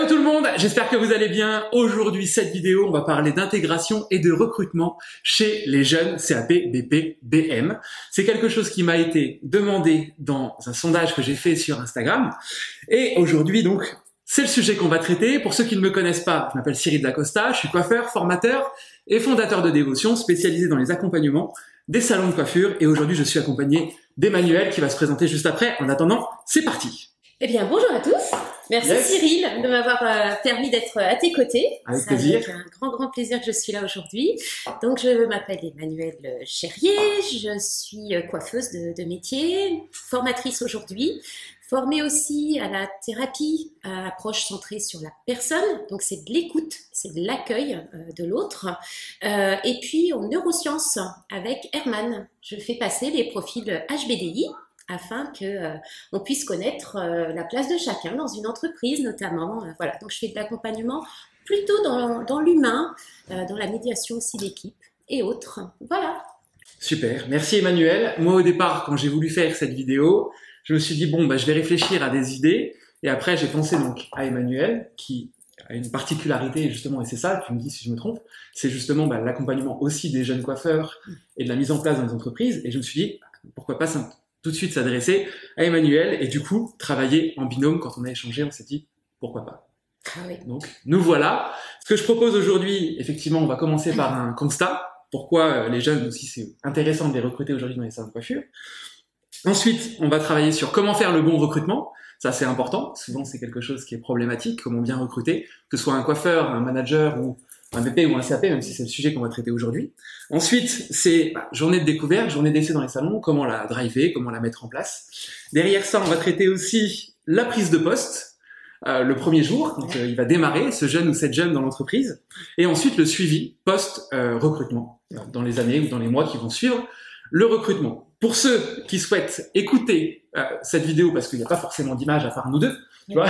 Hello tout le monde, j'espère que vous allez bien. Aujourd'hui, cette vidéo, on va parler d'intégration et de recrutement chez les jeunes CAP, BP, BM. C'est quelque chose qui m'a été demandé dans un sondage que j'ai fait sur Instagram. Et aujourd'hui, donc, c'est le sujet qu'on va traiter. Pour ceux qui ne me connaissent pas, je m'appelle Cyril Dacosta, je suis coiffeur, formateur et fondateur de Dévotion, spécialisé dans les accompagnements des salons de coiffure. Et aujourd'hui, je suis accompagné d'Emmanuel qui va se présenter juste après. En attendant, c'est parti. Eh bien, bonjour à tous. Merci Cyril de m'avoir permis d'être à tes côtés. Avec plaisir. C'est un grand plaisir que je suis là aujourd'hui. Donc, je m'appelle Emmanuel Cherrier, je suis coiffeuse de métier, formatrice aujourd'hui, formée aussi à la thérapie, à approche centrée sur la personne. Donc, c'est de l'écoute, c'est de l'accueil de l'autre. Et puis, en neurosciences avec Herman, je fais passer les profils HBDI, afin que on puisse connaître la place de chacun dans une entreprise notamment. Voilà, donc je fais de l'accompagnement plutôt dans l'humain, dans la médiation aussi d'équipe et autres. Voilà. Super, merci Emmanuel. Moi au départ, quand j'ai voulu faire cette vidéo, je me suis dit bon, je vais réfléchir à des idées et après j'ai pensé donc à Emmanuel qui a une particularité justement, et c'est ça, tu me dis si je me trompe, c'est justement l'accompagnement aussi des jeunes coiffeurs et de la mise en place dans les entreprises, et je me suis dit pourquoi pas tout de suite s'adresser à Emmanuel et du coup travailler en binôme. Quand on a échangé, on s'est dit pourquoi pas. Ah oui. Donc nous voilà. Ce que je propose aujourd'hui, effectivement, on va commencer par un constat. Pourquoi les jeunes aussi c'est intéressant de les recruter aujourd'hui dans les salons de coiffure. Ensuite, on va travailler sur comment faire le bon recrutement. Ça c'est important. Souvent c'est quelque chose qui est problématique. Comment bien recruter, que ce soit un coiffeur, un manager ou un BP ou un CAP, même si c'est le sujet qu'on va traiter aujourd'hui. Ensuite, c'est journée de découverte, journée d'essai dans les salons, comment la driver, comment la mettre en place. Derrière ça, on va traiter aussi la prise de poste, le premier jour, quand il va démarrer, ce jeune ou cette jeune dans l'entreprise. Et ensuite, le suivi post-recrutement, dans les années ou dans les mois qui vont suivre le recrutement. Pour ceux qui souhaitent écouter cette vidéo, parce qu'il n'y a pas forcément d'image à part nous deux, tu vois,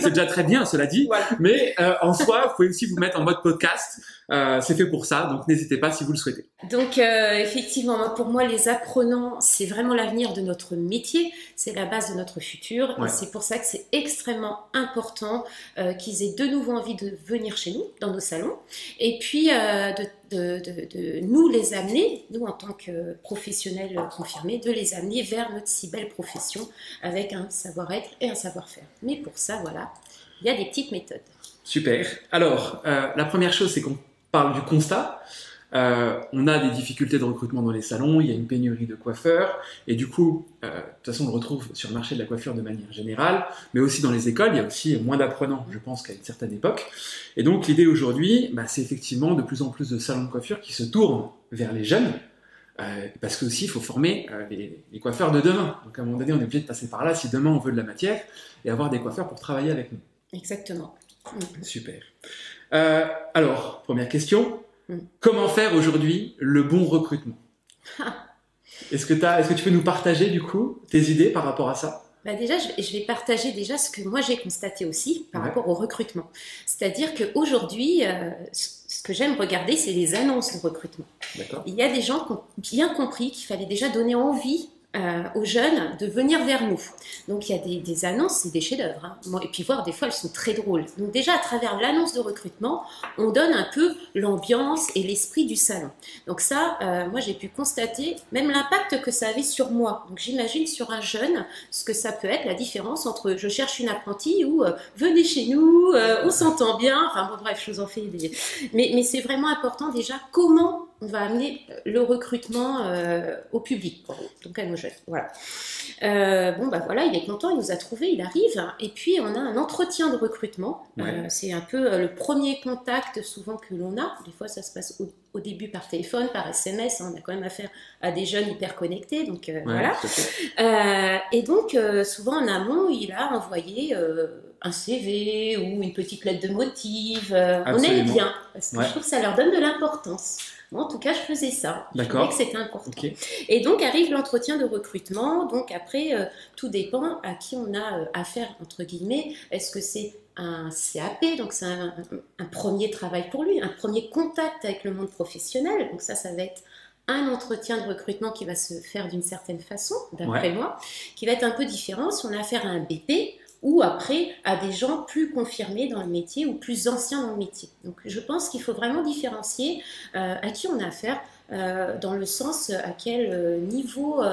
c'est déjà très bien, cela dit. Voilà. Mais en soi, vous pouvez aussi vous mettre en mode podcast. C'est fait pour ça, donc n'hésitez pas si vous le souhaitez. Donc effectivement, pour moi, les apprenants, c'est vraiment l'avenir de notre métier, c'est la base de notre futur. Ouais. Et c'est pour ça que c'est extrêmement important qu'ils aient de nouveau envie de venir chez nous, dans nos salons, et puis de nous les amener, nous en tant que professionnels confirmés, de les amener vers notre si belle profession avec un savoir-être et un savoir-faire. Mais pour ça, voilà, il y a des petites méthodes. Super. Alors, la première chose, c'est qu'on parle du constat. On a des difficultés de recrutement dans les salons, il y a une pénurie de coiffeurs, et du coup, de toute façon, on le retrouve sur le marché de la coiffure de manière générale, mais aussi dans les écoles, il y a aussi moins d'apprenants, je pense, qu'à une certaine époque. Et donc, l'idée aujourd'hui, c'est effectivement de plus en plus de salons de coiffure qui se tournent vers les jeunes, parce que aussi, il faut former les coiffeurs de demain. Donc, à un moment donné, on est obligé de passer par là si demain on veut de la matière, et avoir des coiffeurs pour travailler avec nous. Exactement. Super. Alors, première question. Comment faire aujourd'hui le bon recrutement? Est-ce que tu peux nous partager du coup tes idées par rapport à ça? Déjà, je vais partager déjà ce que moi j'ai constaté aussi par rapport au recrutement. C'est-à-dire qu'aujourd'hui, ce que j'aime regarder, c'est les annonces de recrutement. Il y a des gens qui ont bien compris qu'il fallait déjà donner envie aux jeunes de venir vers nous. Donc il y a des annonces, c'est des chefs-d'œuvre. Hein. Et puis voir, des fois, elles sont très drôles. Donc déjà, à travers l'annonce de recrutement, on donne un peu l'ambiance et l'esprit du salon. Donc ça, moi, j'ai pu constater même l'impact que ça avait sur moi. Donc j'imagine sur un jeune, ce que ça peut être, la différence entre je cherche une apprentie ou venez chez nous, on s'entend bien. Enfin bon, bref, je vous en fais des... Mais c'est vraiment important déjà comment on va amener le recrutement au public, donc à nos jeunes. Voilà. Voilà, il est content, il nous a trouvé, il arrive. Et puis, on a un entretien de recrutement. Ouais. C'est un peu le premier contact souvent que l'on a. Des fois, ça se passe au début par téléphone, par SMS. On a quand même affaire à des jeunes hyper connectés. Donc, voilà. Et donc, souvent en amont, il a envoyé un CV ou une petite lettre de motif. On aime bien, parce que je trouve que ça leur donne de l'importance. Moi, en tout cas, je faisais ça. Je trouvais que c'était important. Okay. Et donc, arrive l'entretien de recrutement. Donc, après, tout dépend à qui on a affaire, entre guillemets. Est-ce que c'est un CAP, donc c'est un premier travail pour lui, un premier contact avec le monde professionnel. Donc ça va être un entretien de recrutement qui va se faire d'une certaine façon, d'après moi, qui va être un peu différent. Si on a affaire à un BP, ou après à des gens plus confirmés dans le métier ou plus anciens dans le métier. Donc je pense qu'il faut vraiment différencier à qui on a affaire, dans le sens à quel niveau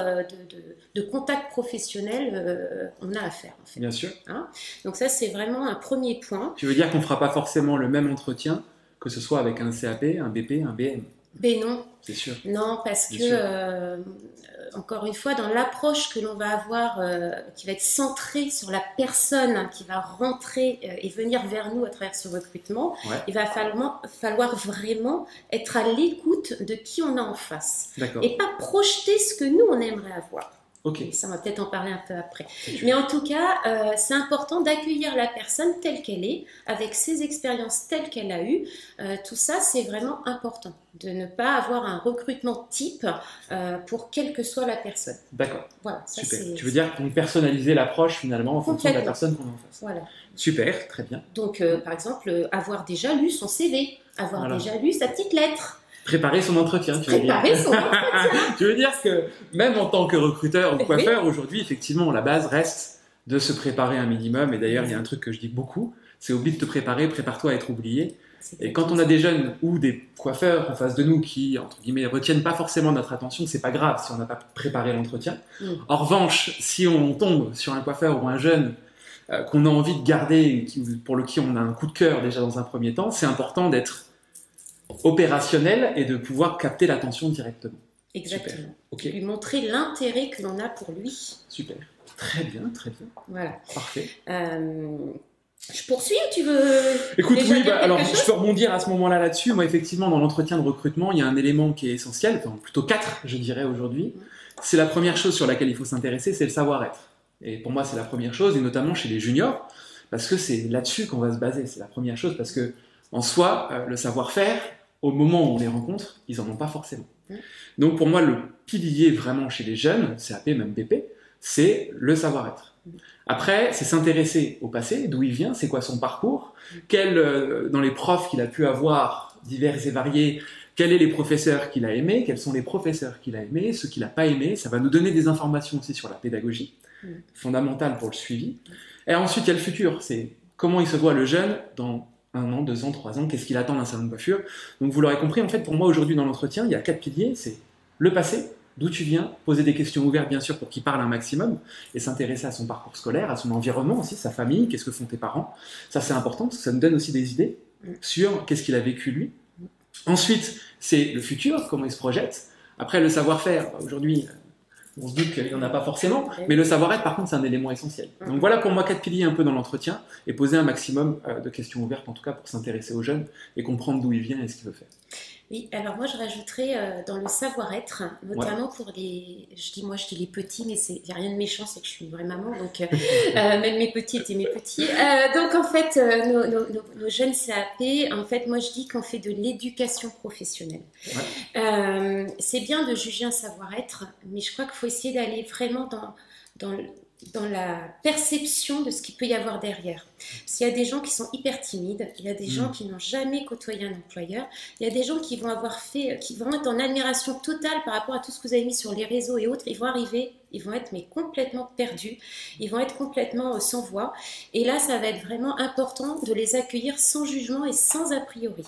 de contact professionnel on a affaire. En fait. Bien sûr. Hein, donc ça, c'est vraiment un premier point. Tu veux dire qu'on ne fera pas forcément le même entretien, que ce soit avec un CAP, un BP, un BM? Ben non. C'est sûr. Non, parce que, encore une fois, dans l'approche que l'on va avoir, qui va être centrée sur la personne qui va rentrer et venir vers nous à travers ce recrutement, il va falloir vraiment être à l'écoute de qui on a en face. Et pas projeter ce que nous, on aimerait avoir. Okay. Ça, on va peut-être en parler un peu après. Mais en tout cas, c'est important d'accueillir la personne telle qu'elle est, avec ses expériences telles qu'elle a eues. Tout ça, c'est vraiment important, de ne pas avoir un recrutement type pour quelle que soit la personne. D'accord. Voilà, ça, super. Tu veux dire qu'on personnaliser l'approche finalement en fonction de la personne qu'on a en face. Voilà. Super, très bien. Donc, par exemple, avoir déjà lu son CV, avoir déjà lu sa petite lettre. Préparer son entretien, tu veux dire. Préparer son entretien. Tu veux dire que même en tant que recruteur ou coiffeur, aujourd'hui, effectivement, la base reste de se préparer un minimum. Et d'ailleurs, il y a un truc que je dis beaucoup, c'est oublie de te préparer, prépare-toi à être oublié. Et quand on a des jeunes ou des coiffeurs en face de nous qui, entre guillemets, retiennent pas forcément notre attention, c'est pas grave si on n'a pas préparé l'entretien. En revanche, si on tombe sur un coiffeur ou un jeune qu'on a envie de garder, pour qui on a un coup de cœur déjà dans un premier temps, c'est important d'être opérationnel et de pouvoir capter l'attention directement. Exactement. Okay. Lui montrer l'intérêt que l'on a pour lui. Super. Très bien, très bien. Voilà. Parfait. Je poursuis ou tu veux... Écoute, oui, alors je peux rebondir à ce moment-là là-dessus. Moi, effectivement, dans l'entretien de recrutement, il y a un élément qui est essentiel, enfin plutôt 4, je dirais aujourd'hui. C'est la première chose sur laquelle il faut s'intéresser, c'est le savoir-être. Et pour moi, c'est la première chose, et notamment chez les juniors, parce que c'est là-dessus qu'on va se baser. C'est la première chose, parce que en soi, le savoir-faire, au moment où on les rencontre, ils n'en ont pas forcément. Donc pour moi, le pilier vraiment chez les jeunes, CAP, même BP, c'est le savoir-être. Après, c'est s'intéresser au passé, d'où il vient, c'est quoi son parcours, dans les profs qu'il a pu avoir, divers et variés, quels sont les professeurs qu'il a aimés, quels sont les professeurs qu'il a aimés, ceux qu'il n'a pas aimés. Ça va nous donner des informations aussi sur la pédagogie, fondamentale pour le suivi. Et ensuite, il y a le futur, c'est comment il se voit le jeune dans 1 an, 2 ans, 3 ans, qu'est-ce qu'il attend d'un salon de coiffure. Donc vous l'aurez compris, en fait, pour moi aujourd'hui dans l'entretien, il y a 4 piliers, c'est le passé, d'où tu viens, poser des questions ouvertes bien sûr pour qu'il parle un maximum, et s'intéresser à son parcours scolaire, à son environnement aussi, sa famille, qu'est-ce que font tes parents. Ça c'est important, parce que ça nous donne aussi des idées sur qu'est-ce qu'il a vécu lui. Ensuite, c'est le futur, comment il se projette. Après, le savoir-faire, aujourd'hui, on se doute qu'il n'y en a pas forcément, mais le savoir-être, par contre, c'est un élément essentiel. Donc voilà pour moi 4 piliers un peu dans l'entretien, et poser un maximum de questions ouvertes, en tout cas pour s'intéresser aux jeunes, et comprendre d'où il vient et ce qu'il veut faire. Oui, alors moi je rajouterais dans le savoir-être, notamment pour les, je dis les petits, mais il n'y a rien de méchant, c'est que je suis une vraie maman, donc même mes petits étaient mes petits. Donc en fait, nos jeunes CAP, en fait moi je dis qu'on fait de l'éducation professionnelle. C'est bien de juger un savoir-être, mais je crois qu'il faut essayer d'aller vraiment dans la perception de ce qu'il peut y avoir derrière. Parce qu'il y a des gens qui sont hyper timides, il y a des gens qui n'ont jamais côtoyé un employeur, il y a des gens qui vont être en admiration totale par rapport à tout ce que vous avez mis sur les réseaux et autres, ils vont arriver, ils vont être complètement perdus, ils vont être complètement sans voix, et là ça va être vraiment important de les accueillir sans jugement et sans a priori.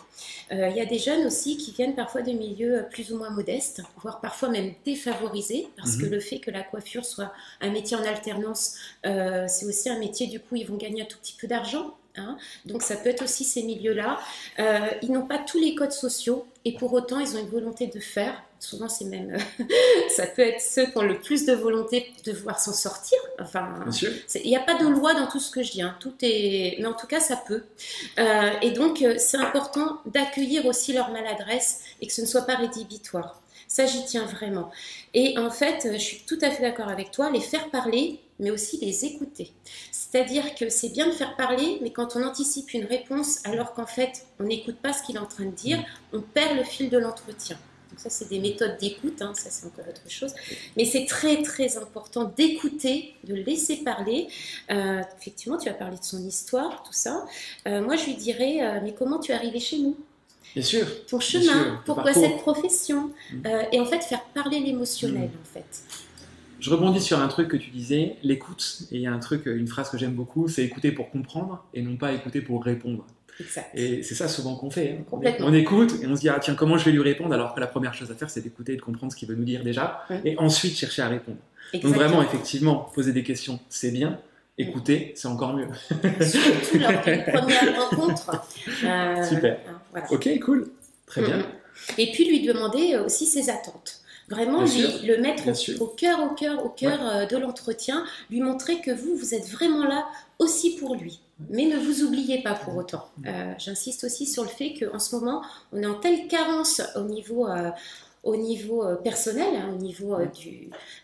Il y a des jeunes aussi qui viennent parfois de milieux plus ou moins modestes, voire parfois même défavorisés, parce que le fait que la coiffure soit un métier en alternance, c'est aussi un métier, du coup ils vont gagner un tout petit peu d'argent, hein. Donc ça peut être aussi ces milieux-là. Ils n'ont pas tous les codes sociaux, et pour autant ils ont une volonté de faire. Souvent c'est même, ça peut être ceux qui ont le plus de volonté de vouloir s'en sortir. Enfin, il n'y a pas de loi dans tout ce que je dis, hein. Mais en tout cas ça peut. Et donc c'est important d'accueillir aussi leur maladresse et que ce ne soit pas rédhibitoire. Ça, j'y tiens vraiment. Et en fait, je suis tout à fait d'accord avec toi, les faire parler, mais aussi les écouter. C'est-à-dire que c'est bien de faire parler, mais quand on anticipe une réponse, alors qu'en fait, on n'écoute pas ce qu'il est en train de dire, on perd le fil de l'entretien. Donc ça, c'est des méthodes d'écoute, hein, ça c'est encore autre chose. Mais c'est très, très important d'écouter, de laisser parler. Effectivement, tu as parlé de son histoire, tout ça. Moi, je lui dirais, mais comment tu es arrivé chez nous ? Bien sûr. Ton chemin, pourquoi cette profession, et en fait faire parler l'émotionnel en fait. Je rebondis sur un truc que tu disais, l'écoute. Et il y a une phrase que j'aime beaucoup, c'est écouter pour comprendre et non pas écouter pour répondre. Exact. Et c'est ça souvent qu'on fait. Hein. Complètement. On écoute et on se dit, ah tiens, comment je vais lui répondre, alors que la première chose à faire, c'est d'écouter et de comprendre ce qu'il veut nous dire déjà, et ensuite chercher à répondre. Exactement. Donc vraiment, effectivement, poser des questions, c'est bien. Écouter, c'est encore mieux. Surtout lors d'une première rencontre. Super. Voilà. Ok, cool. Très bien. Et puis lui demander aussi ses attentes. Vraiment, le mettre au cœur de l'entretien, lui montrer que vous êtes vraiment là aussi pour lui. Mais ne vous oubliez pas pour autant. J'insiste aussi sur le fait qu'en ce moment, on est en telle carence au niveau personnel, au niveau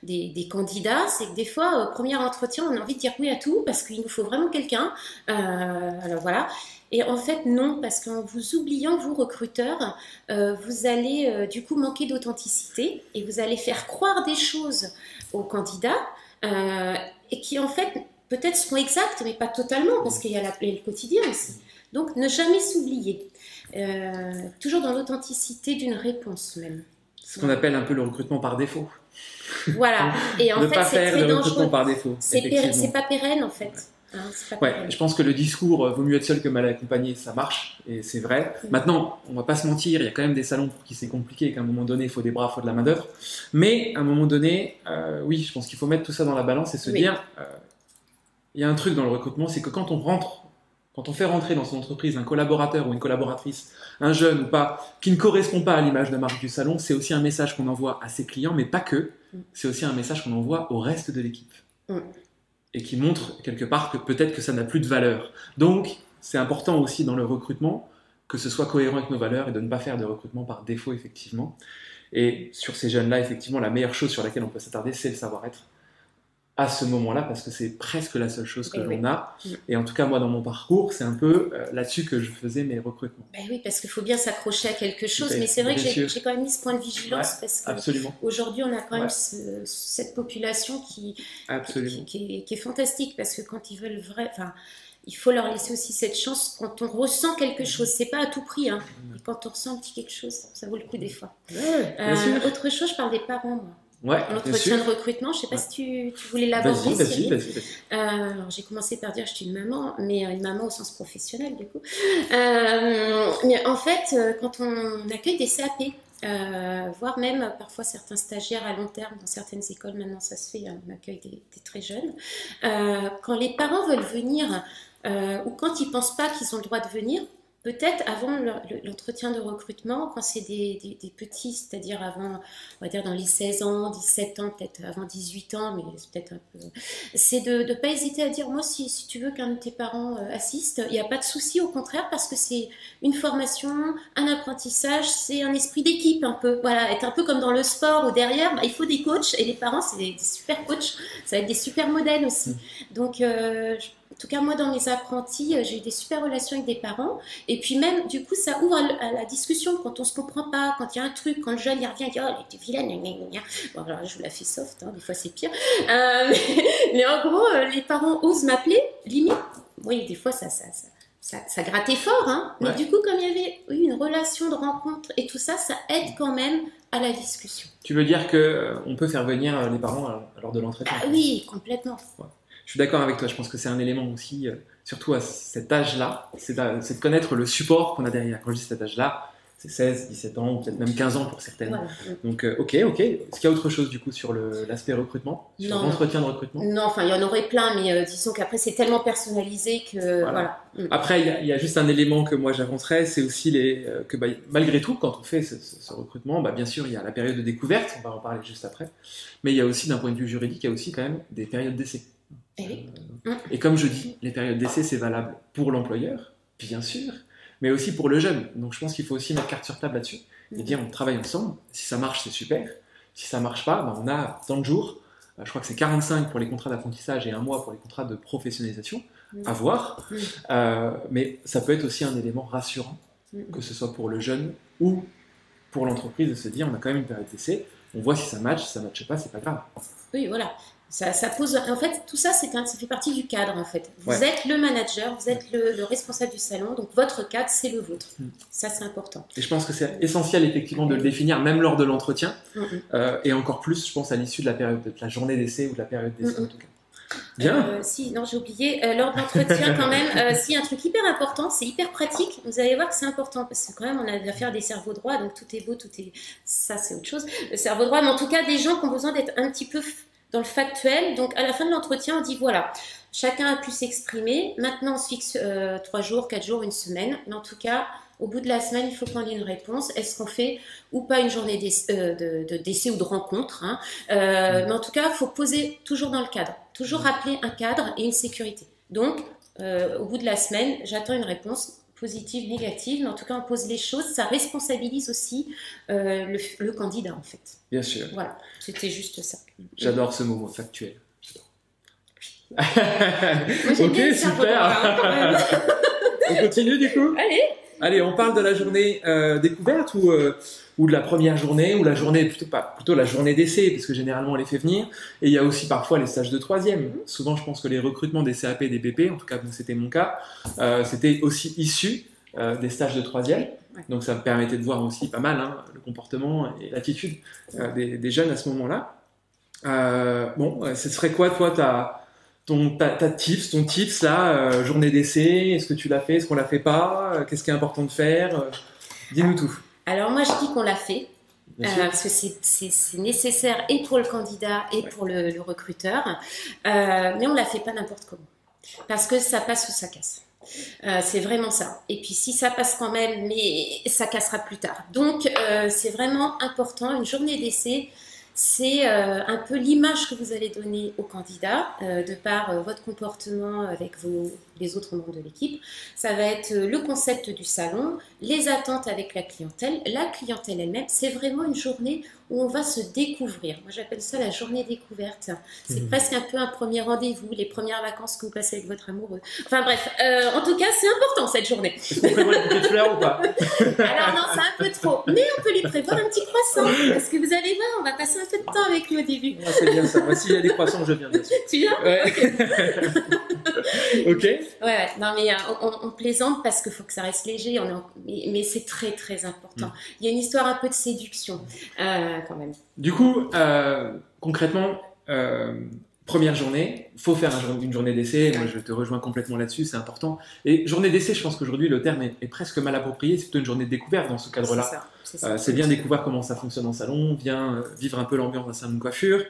des candidats, c'est que des fois, au premier entretien, on a envie de dire oui à tout parce qu'il nous faut vraiment quelqu'un. Alors voilà. Et en fait, non, parce qu'en vous oubliant, vous, recruteurs, vous allez du coup manquer d'authenticité et vous allez faire croire des choses aux candidats et qui en fait peut-être seront exactes, mais pas totalement, parce qu'il y a le quotidien aussi. Donc, ne jamais s'oublier. Toujours dans l'authenticité d'une réponse même. Ce qu'on appelle un peu le recrutement par défaut. Voilà. Et en fait, c'est très dangereux. Recrutement par défaut. C'est pas pérenne, en fait. Je pense que le discours vaut mieux être seul que mal accompagné, ça marche, et c'est vrai. Maintenant, on va pas se mentir, il y a quand même des salons pour qui c'est compliqué, qu'à un moment donné, il faut des bras, il faut de la main d'œuvre. Mais à un moment donné, oui, je pense qu'il faut mettre tout ça dans la balance et se dire, il y a un truc dans le recrutement, c'est que quand on fait rentrer dans son entreprise un collaborateur ou une collaboratrice, un jeune ou pas, qui ne correspond pas à l'image de marque du salon, c'est aussi un message qu'on envoie à ses clients, mais pas que. C'est aussi un message qu'on envoie au reste de l'équipe. Et qui montre quelque part que peut-être que ça n'a plus de valeur. Donc, c'est important aussi dans le recrutement que ce soit cohérent avec nos valeurs et de ne pas faire de recrutement par défaut, effectivement. Et sur ces jeunes-là, effectivement, la meilleure chose sur laquelle on peut s'attarder, c'est le savoir-être à ce moment-là, parce que c'est presque la seule chose que l'on a. Et en tout cas, moi, dans mon parcours, c'est un peu là-dessus que je faisais mes recrutements. Oui, parce qu'il faut bien s'accrocher à quelque chose, mais c'est vrai que j'ai quand même mis ce point de vigilance, parce qu'aujourd'hui, on a quand même cette population qui est fantastique, parce que quand ils veulent il faut leur laisser aussi cette chance quand on ressent quelque chose. C'est pas à tout prix, hein. Et quand on ressent un petit quelque chose, ça vaut le coup des fois. Autre chose, je parle des parents, moi. L'entretien de recrutement, je ne sais pas si tu voulais l'aborder. Vas-y. Alors, j'ai commencé par dire que j'étais une maman, mais une maman au sens professionnel, du coup. Mais en fait, quand on accueille des CAP, voire même parfois certains stagiaires à long terme, dans certaines écoles, maintenant ça se fait, on accueille des très jeunes. Quand les parents veulent venir, ou quand ils ne pensent pas qu'ils ont le droit de venir, peut-être avant l'entretien de recrutement, quand c'est des petits, c'est-à-dire avant, on va dire dans les 16 ans, 17 ans, peut-être avant 18 ans, mais c'est peut-être un peu... C'est de ne pas hésiter à dire, moi, si tu veux qu'un de tes parents assiste, il n'y a pas de souci, au contraire, parce que c'est une formation, un apprentissage, c'est un esprit d'équipe un peu. Voilà, être un peu comme dans le sport, où derrière, il faut des coachs, et les parents, c'est des super coachs, ça va être des super modèles aussi. Donc, en tout cas, moi, dans mes apprentis, j'ai eu des super relations avec des parents. Et puis même, du coup, ça ouvre à la discussion quand on ne se comprend pas, quand il y a un truc, quand le jeune, il revient, il dit « Oh, elle était vilaine, gna, gna, gna. » Bon, alors là, je vous la fais soft, hein, des fois, c'est pire. Mais en gros, les parents osent m'appeler, limite. Oui, des fois, ça grattait fort, hein. Mais du coup, comme il y avait une relation de rencontre et tout ça, ça aide quand même à la discussion. Tu veux dire qu'on peut faire venir les parents lors de l'entretien? Oui, complètement. Je suis d'accord avec toi, je pense que c'est un élément aussi, surtout à cet âge-là, c'est de connaître le support qu'on a derrière. Quand je dis cet âge-là, c'est 16, 17 ans, ou peut-être même 15 ans pour certaines. Voilà. Donc, ok. Est-ce qu'il y a autre chose du coup sur l'aspect recrutement, sur l'entretien de recrutement? Non, enfin, il y en aurait plein, mais disons qu'après, c'est tellement personnalisé que... Voilà. Après, il y a juste un élément que moi j'avancerais, c'est aussi que malgré tout, quand on fait ce recrutement, bien sûr, il y a la période de découverte, on va en parler juste après, mais il y a aussi, d'un point de vue juridique, il y a aussi quand même des périodes d'essai. Et comme je dis, les périodes d'essai, c'est valable pour l'employeur, bien sûr, mais aussi pour le jeune. Donc je pense qu'il faut aussi mettre carte sur table là-dessus et dire on travaille ensemble. Si ça marche, c'est super. Si ça marche pas, on a tant de jours. Je crois que c'est 45 pour les contrats d'apprentissage et 1 mois pour les contrats de professionnalisation à voir. Mais ça peut être aussi un élément rassurant, que ce soit pour le jeune ou pour l'entreprise, de se dire on a quand même une période d'essai. On voit si ça match, si ça ne matche pas, c'est pas grave. Oui, voilà. Ça pose, en fait, tout ça, ça fait partie du cadre, en fait. Vous êtes le manager, vous êtes le responsable du salon, donc votre cadre, c'est le vôtre. Ça, c'est important. Et je pense que c'est essentiel, effectivement, de le définir, même lors de l'entretien, et encore plus, je pense, à l'issue de la journée d'essai ou de la période d'essai, en tout cas. Bien. Non, j'ai oublié, lors de l'entretien, quand même, si un truc hyper important, c'est hyper pratique, vous allez voir que c'est important, parce que quand même, on a affaire des cerveaux droits, donc tout est beau, ça, c'est autre chose, le cerveau droit, mais en tout cas, des gens qui ont besoin d'être un petit peu dans le factuel. Donc à la fin de l'entretien, on dit voilà, chacun a pu s'exprimer. Maintenant, on se fixe 3 jours, 4 jours, une semaine. Mais en tout cas, au bout de la semaine, il faut qu'on ait une réponse. Est-ce qu'on fait ou pas une journée d'essai ou de rencontre, hein. Mais en tout cas, il faut poser toujours dans le cadre. Toujours rappeler un cadre et une sécurité. Donc, au bout de la semaine, j'attends une réponse positive, négative, mais en tout cas, on pose les choses. Ça responsabilise aussi le candidat, en fait. Bien sûr. Voilà, c'était juste ça. J'adore ce mot factuel. Moi, ok, super. On continue du coup. Allez, on parle de la journée découverte ou de la première journée ou la journée plutôt la journée d'essai, parce que généralement on les fait venir. Et il y a aussi parfois les stages de troisième. Souvent, je pense que les recrutements des CAP et des BP, en tout cas c'était mon cas, c'était aussi issu des stages de troisième. Donc ça me permettait de voir aussi pas mal le comportement et l'attitude des jeunes à ce moment-là. Ce serait quoi toi ton tips là, journée d'essai, est-ce que tu l'as fait, est-ce qu'on l'a fait pas, qu'est-ce qui est important de faire, dis-nous tout. Alors moi je dis qu'on l'a fait, parce que c'est nécessaire et pour le candidat et pour le recruteur, mais on la fait pas n'importe comment, parce que ça passe ou ça casse. C'est vraiment ça. Et puis si ça passe quand même, mais ça cassera plus tard. Donc c'est vraiment important, une journée d'essai. C'est un peu l'image que vous allez donner au candidat de par votre comportement avec les autres membres de l'équipe. Ça va être le concept du salon, les attentes avec la clientèle elle-même. C'est vraiment une journée où on va se découvrir. Moi, j'appelle ça la journée découverte. C'est presque un peu un premier rendez-vous, les premières vacances que vous passez avec votre amoureux. Enfin bref, en tout cas, c'est important cette journée. Est-ce qu'on prévoit le bouquet de fleurs ou pas? Alors non, c'est un peu trop. Mais on peut lui prévoir un petit croissant. Parce que vous allez voir, on va passer un peu de temps avec lui au début. Ah, c'est bien ça. Moi, s'il y a des croissants, je viens bien sûr. Tu viens? Ok. Ouais, non mais on plaisante parce qu'il faut que ça reste léger, mais c'est très très important. Il y a une histoire un peu de séduction quand même. Du coup, concrètement, première journée, il faut faire une journée d'essai. Moi, je te rejoins complètement là-dessus, c'est important. Et journée d'essai, je pense qu'aujourd'hui, le terme est presque mal approprié. C'est plutôt une journée de découverte dans ce cadre-là. C'est bien découvrir comment ça fonctionne en salon, bien vivre un peu l'ambiance d'un salon de coiffure.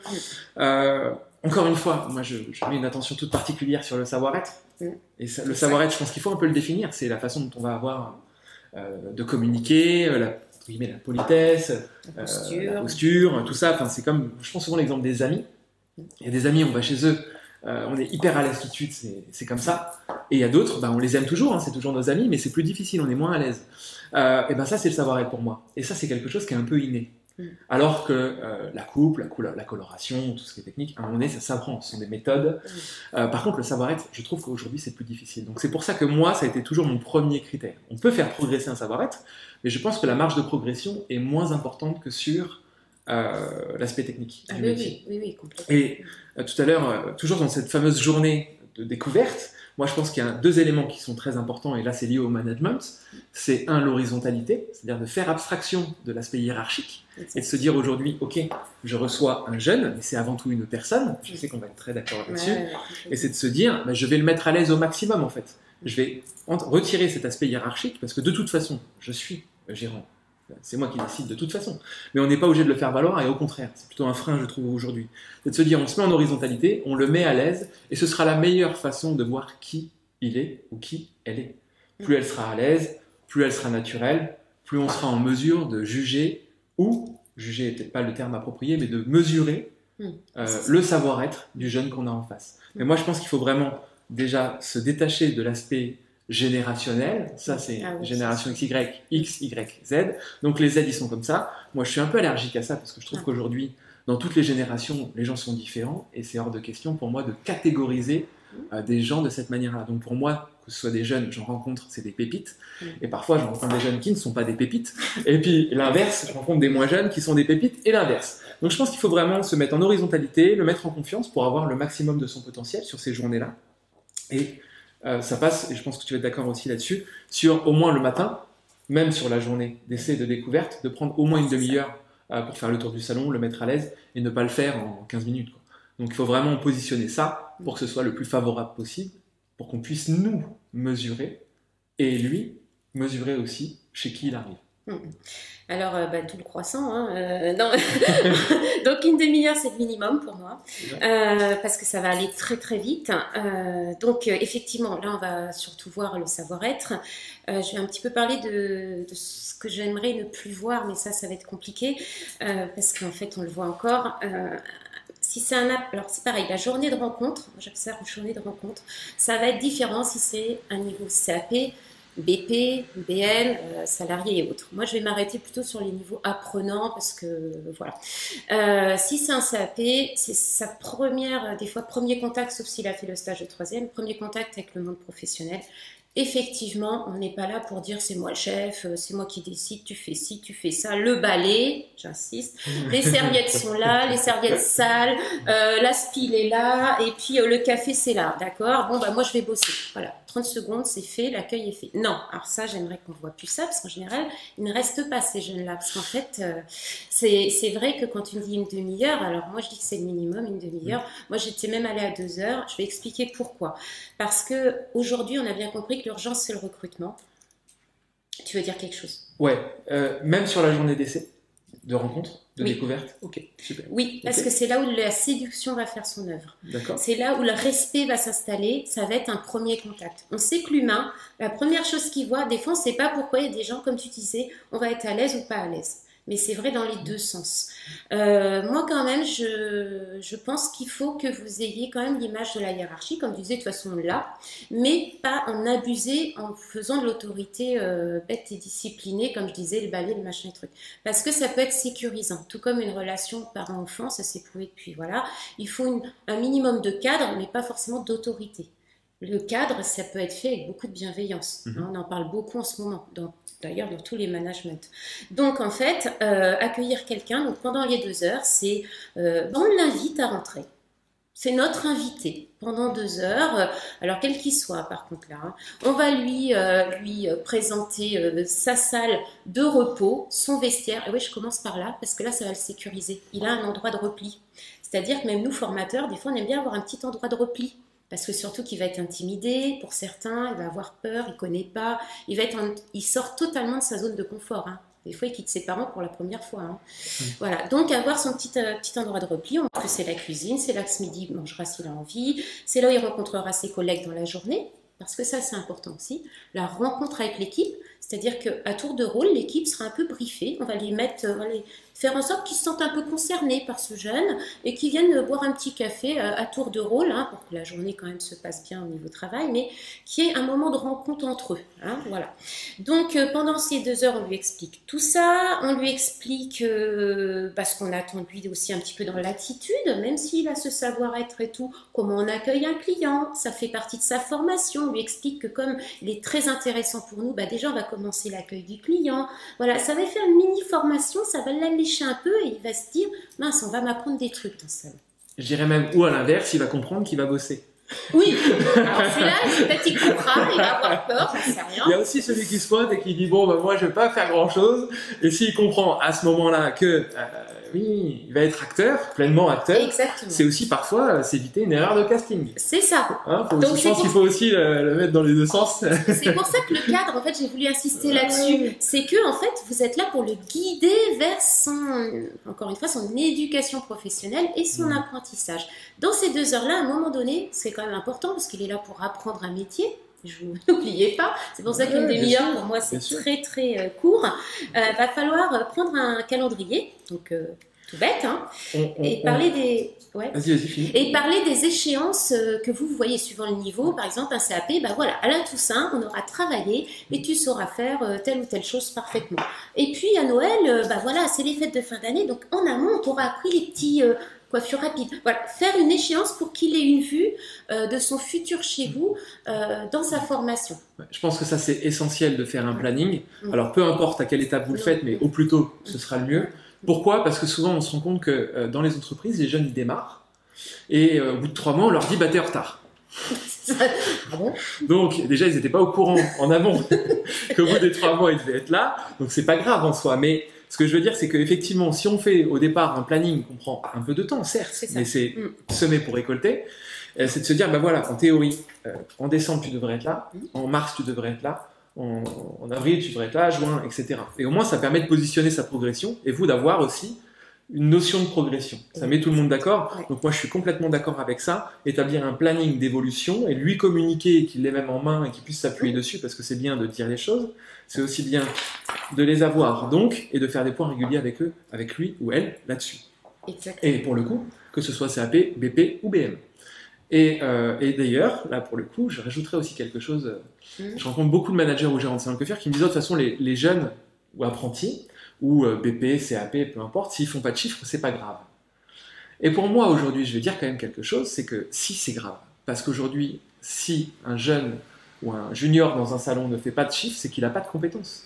Encore une fois, moi, je mets une attention toute particulière sur le savoir-être. Et le savoir-être, je pense qu'il faut un peu le définir. C'est la façon dont on va avoir de communiquer, la politesse, la posture, tout ça. Enfin, c'est comme, je prends souvent l'exemple des amis. Il y a des amis, on va chez eux, on est hyper à l'aise tout de suite, c'est comme ça. Et il y a d'autres, on les aime toujours, c'est toujours nos amis, mais c'est plus difficile, on est moins à l'aise. Et ça, c'est le savoir-être pour moi. Et ça, c'est quelque chose qui est un peu inné. Alors que la coupe, la coloration, tout ce qui est technique, à un moment donné, ça s'apprend, ce sont des méthodes. Par contre, le savoir-être, je trouve qu'aujourd'hui, c'est plus difficile. Donc c'est pour ça que moi, ça a été toujours mon premier critère. On peut faire progresser un savoir-être, mais je pense que la marge de progression est moins importante que sur l'aspect technique du métier. Oui, complètement. Et tout à l'heure, toujours dans cette fameuse journée de découverte, moi je pense qu'il y a 2 éléments qui sont très importants, et là c'est lié au management. C'est l'horizontalité, c'est-à-dire de faire abstraction de l'aspect hiérarchique, et de se dire aujourd'hui, ok, je reçois un jeune, mais c'est avant tout une personne, je sais qu'on va être très d'accord là-dessus, et c'est de se dire, je vais le mettre à l'aise au maximum en fait. Je vais retirer cet aspect hiérarchique, parce que de toute façon, je suis gérant. C'est moi qui décide de toute façon. Mais on n'est pas obligé de le faire valoir, et au contraire, c'est plutôt un frein, je trouve, aujourd'hui. C'est de se dire, on se met en horizontalité, on le met à l'aise, et ce sera la meilleure façon de voir qui il est ou qui elle est. Plus elle sera à l'aise, plus elle sera naturelle, plus on sera en mesure de juger, ou, juger n'est peut-être pas le terme approprié, mais de mesurer le savoir-être du jeune qu'on a en face. Mais moi, je pense qu'il faut vraiment déjà se détacher de l'aspect générationnel, ça c'est génération XY, X, Y, Z, donc les Z ils sont comme ça. Moi je suis un peu allergique à ça parce que je trouve qu'aujourd'hui dans toutes les générations les gens sont différents, et c'est hors de question pour moi de catégoriser des gens de cette manière-là. Donc pour moi, que ce soit des jeunes, j'en rencontre, c'est des pépites. Et parfois, j'en rencontre des jeunes qui ne sont pas des pépites. Et puis l'inverse, je rencontre des moins jeunes qui sont des pépites et l'inverse. Donc je pense qu'il faut vraiment se mettre en horizontalité, le mettre en confiance pour avoir le maximum de son potentiel sur ces journées-là. Et ça passe, et je pense que tu vas être d'accord aussi là-dessus, sur au moins le matin, même sur la journée d'essai et de découverte, de prendre au moins une demi-heure pour faire le tour du salon, le mettre à l'aise et ne pas le faire en 15 minutes, quoi. Donc il faut vraiment positionner ça pour que ce soit le plus favorable possible, pour qu'on puisse nous mesurer et lui mesurer aussi chez qui il arrive. Alors, tout le croissant, hein, donc une demi-heure c'est le minimum pour moi, parce que ça va aller très très vite. Donc effectivement, là on va surtout voir le savoir-être. Je vais un petit peu parler de ce que j'aimerais ne plus voir, mais ça va être compliqué, parce qu'en fait on le voit encore. Si c'est alors c'est pareil, la journée de rencontre, j'observe une journée de rencontre, ça va être différent si c'est un niveau CAP, BP, BN, salarié et autres. Moi, je vais m'arrêter plutôt sur les niveaux apprenants parce que, voilà. Si c'est un CAP, c'est sa première, des fois, premier contact, sauf s'il a fait le stage de troisième, premier contact avec le monde professionnel. Effectivement, on n'est pas là pour dire c'est moi le chef, c'est moi qui décide, tu fais ci, tu fais ça. Le balai, j'insiste, les serviettes sont là, les serviettes sales, la spile est là, et puis le café c'est là, d'accord? Bon, bah moi je vais bosser. Voilà, 30 secondes, c'est fait, l'accueil est fait. Non, alors ça, j'aimerais qu'on voit plus ça, parce qu'en général, ils ne restent pas ces jeunes-là, parce qu'en fait, c'est vrai que quand tu me dis une demi-heure, alors moi je dis que c'est le minimum, une demi-heure. Moi j'étais même allée à 2 heures, je vais expliquer pourquoi. Parce que aujourd'hui, on a bien compris que l'urgence, c'est le recrutement. Tu veux dire quelque chose? Ouais, même sur la journée d'essai, de rencontre, de découverte. Ok, super. Oui, parce que c'est là où la séduction va faire son œuvre. D'accord. C'est là où le respect va s'installer. Ça va être un premier contact. On sait que l'humain, la première chose qu'il voit, des fois, on ne sait pas pourquoi il y a des gens, comme tu disais, on va être à l'aise ou pas à l'aise. Mais c'est vrai dans les deux sens. Moi, quand même, je pense qu'il faut que vous ayez quand même l'image de la hiérarchie, comme je disais, de toute façon là, mais pas en abuser en faisant de l'autorité bête et disciplinée, comme je disais, le balai, le machin, le truc. Parce que ça peut être sécurisant, tout comme une relation parent-enfant, ça s'est prouvé depuis, voilà. Il faut un minimum de cadre, mais pas forcément d'autorité. Le cadre, ça peut être fait avec beaucoup de bienveillance. On en parle beaucoup en ce moment, d'ailleurs dans tous les managements. Donc en fait, accueillir quelqu'un, donc pendant les 2 heures, c'est on l'invite à rentrer. C'est notre invité pendant 2 heures, alors quel qu'il soit par contre là. Hein. On va lui présenter sa salle de repos, son vestiaire. Et oui, je commence par là, parce que là, ça va le sécuriser. Il a un endroit de repli. C'est-à-dire que même nous, formateurs, des fois, on aime bien avoir un petit endroit de repli. Parce que surtout qu'il va être intimidé, pour certains, il va avoir peur, il ne connaît pas, il sort totalement de sa zone de confort. Hein. Des fois, il quitte ses parents pour la première fois. Hein. Voilà, donc avoir son petit endroit de repli, en plus c'est la cuisine, c'est là que ce midi il mangera s'il a envie, c'est là où il rencontrera ses collègues dans la journée, parce que ça c'est important aussi, la rencontre avec l'équipe, c'est-à-dire qu'à tour de rôle, l'équipe sera un peu briefée, on va les faire en sorte qu'ils se sentent un peu concernés par ce jeune et qu'ils viennent boire un petit café à tour de rôle, hein, pour que la journée quand même se passe bien au niveau travail, mais qu'il y ait un moment de rencontre entre eux. Hein, voilà. Donc pendant ces 2 heures, on lui explique tout ça, on lui explique parce qu'on attend de lui aussi un petit peu dans l'attitude, même s'il a ce savoir-être et tout, comment on accueille un client, ça fait partie de sa formation, on lui explique que comme il est très intéressant pour nous, bah déjà on va commencer l'accueil du client, voilà, ça va faire une mini-formation, ça va l'alléger un peu et il va se dire mince, on va m'apprendre des trucs dans ça. Je dirais même, ou à l'inverse, il va comprendre qu'il va bosser. Oui, alors celui-là, peut-être il courra, il va avoir peur, j'en sais rien. Il y a aussi celui qui se pointe et qui dit bon, bah, moi je vais pas faire grand chose. Et s'il comprend à ce moment-là que oui, il va être acteur, pleinement acteur. Exactement. C'est aussi parfois s'éviter une erreur de casting. C'est ça. Hein, donc je pense qu'il faut aussi le mettre dans les deux sens. C'est pour ça que le cadre, en fait, j'ai voulu insister là-dessus. C'est que, en fait, vous êtes là pour le guider vers encore une fois, son éducation professionnelle et son apprentissage. Dans ces 2 heures-là, à un moment donné, c'est quand même important parce qu'il est là pour apprendre un métier. N'oubliez pas, c'est pour ça qu'une demi-heure pour moi c'est très très court. Va falloir prendre un calendrier, donc tout bête, hein, et parler des. Ouais. Vas-y, finis. Et parler des échéances que vous voyez suivant le niveau. Par exemple, un CAP, bah voilà, à la Toussaint, on aura travaillé et tu sauras faire telle ou telle chose parfaitement. Et puis à Noël, bah voilà, c'est les fêtes de fin d'année, donc en amont, on t'aura appris coiffure rapide. Voilà, faire une échéance pour qu'il ait une vue de son futur chez vous dans sa formation. Je pense que ça, c'est essentiel de faire un planning. Alors, peu importe à quelle étape vous le faites, mais au plus tôt, ce sera le mieux. Pourquoi? Parce que souvent, on se rend compte que dans les entreprises, les jeunes, ils démarrent. Et au bout de 3 mois, on leur dit, bah, t'es en retard. Ah bon? Donc, déjà, ils n'étaient pas au courant en amont qu'au bout des 3 mois, ils devaient être là. Donc, c'est pas grave en soi. Mais ce que je veux dire, c'est qu'effectivement, si on fait au départ un planning qu'on prend un peu de temps, certes, mais c'est semer pour récolter, c'est de se dire, bah voilà, en théorie, en décembre, tu devrais être là, en mars, tu devrais être là, en avril, tu devrais être là, juin, etc. Et au moins, ça permet de positionner sa progression et vous d'avoir aussi une notion de progression. Ça met tout le monde d'accord. Donc moi, je suis complètement d'accord avec ça. Établir un planning d'évolution et lui communiquer, qu'il l'ait même en main et qu'il puisse s'appuyer dessus, parce que c'est bien de dire les choses. C'est aussi bien de les avoir, donc, et de faire des points réguliers avec eux, avec lui ou elle, là-dessus. Et pour le coup, que ce soit CAP, BP ou BM. Et d'ailleurs, là, pour le coup, je rajouterais aussi quelque chose. Je rencontre beaucoup de managers ou gérants de salon de coiffure qui me disent, de toute façon, les jeunes ou apprentis, ou BP, CAP, peu importe, s'ils font pas de chiffres, c'est pas grave. Et pour moi, aujourd'hui, je vais dire quand même quelque chose, c'est que si, c'est grave. Parce qu'aujourd'hui, si un jeune ou un junior dans un salon ne fait pas de chiffres, c'est qu'il n'a pas de compétences.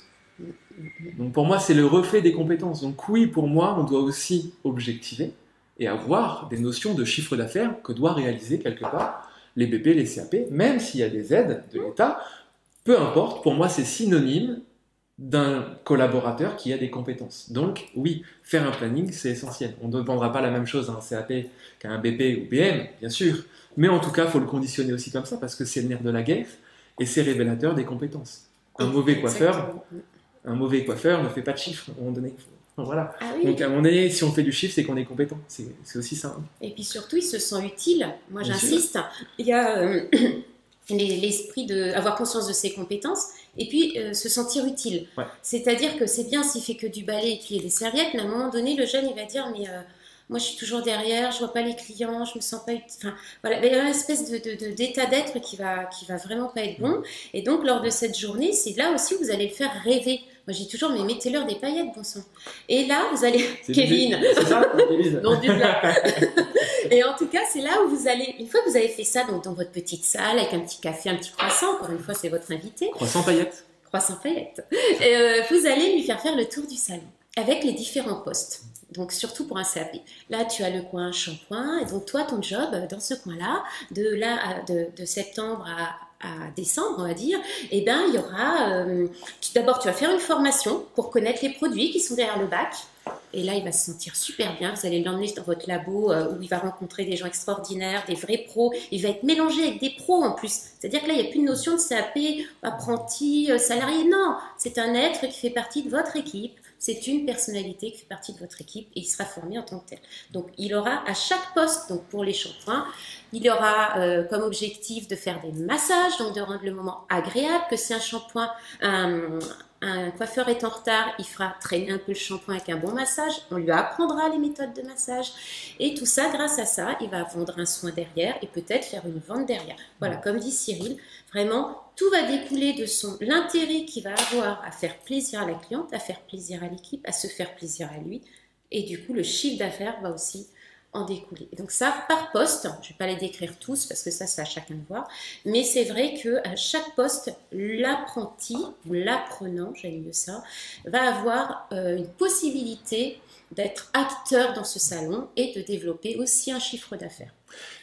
Donc pour moi, c'est le reflet des compétences. Donc oui, pour moi, on doit aussi objectiver et avoir des notions de chiffre d'affaires que doit réaliser quelque part les BP, les CAP, même s'il y a des aides de l'État, peu importe, pour moi, c'est synonyme d'un collaborateur qui a des compétences. Donc, oui, faire un planning, c'est essentiel. On ne demandera pas la même chose à un CAP qu'à un BP ou BM, bien sûr, mais en tout cas, il faut le conditionner aussi comme ça, parce que c'est le nerf de la guerre, et c'est révélateur des compétences. Un mauvais coiffeur ne fait pas de chiffres, à un moment donné. Voilà. Ah oui. Donc, à un moment donné, si on fait du chiffre, c'est qu'on est compétent. C'est aussi ça. Hein. Et puis surtout, il se sent utile. Moi, j'insiste. Il y a l'esprit d'avoir conscience de ses compétences et puis se sentir utile. Ouais. C'est-à-dire que c'est bien s'il fait que du balai et qu'il y ait des serviettes, mais à un moment donné, le jeune, il va dire, mais moi, je suis toujours derrière, je vois pas les clients, je me sens pas utile. Enfin, voilà, il y a une espèce d'état d'être qui va vraiment pas être bon. Et donc, lors de cette journée, c'est là aussi où vous allez le faire rêver. Moi, je dis toujours, mais mettez-leur des paillettes, bon sang. Et là, vous allez... Kevin. C'est ça, Kevin. Non, du plat. Et en tout cas, c'est là où vous allez... Une fois que vous avez fait ça dans votre petite salle, avec un petit café, un petit croissant, encore une fois, c'est votre invité. Croissant paillettes. Croissant paillettes. Et, vous allez lui faire le tour du salon, avec les différents postes. Donc, surtout pour un CAP. Là, tu as le coin shampoing. Et donc, toi, ton job, dans ce coin-là, de septembre à décembre, on va dire, eh ben, il y aura... D'abord, tu vas faire une formation pour connaître les produits qui sont derrière le bac. Et là, il va se sentir super bien. Vous allez l'emmener dans votre labo où il va rencontrer des gens extraordinaires, des vrais pros. Il va être mélangé avec des pros en plus. C'est-à-dire que là, il n'y a plus de notion de CAP, apprenti, salarié. Non, c'est un être qui fait partie de votre équipe. C'est une personnalité qui fait partie de votre équipe et il sera formé en tant que tel. Donc, il aura à chaque poste, donc pour les shampoings, il aura comme objectif de faire des massages, donc de rendre le moment agréable, que si un shampoing, un coiffeur est en retard, il fera traîner un peu le shampoing avec un bon massage, on lui apprendra les méthodes de massage et tout ça, grâce à ça, il va vendre un soin derrière et peut-être faire une vente derrière. Voilà, comme dit Cyril, vraiment, tout va découler de l'intérêt qu'il va avoir à faire plaisir à la cliente, à faire plaisir à l'équipe, à se faire plaisir à lui et du coup, le chiffre d'affaires va aussi en découler. Et donc ça, par poste, je ne vais pas les décrire tous parce que ça, c'est à chacun de voir, mais c'est vrai qu'à chaque poste, l'apprenti ou l'apprenant, j'aime mieux ça, va avoir une possibilité d'être acteur dans ce salon et de développer aussi un chiffre d'affaires.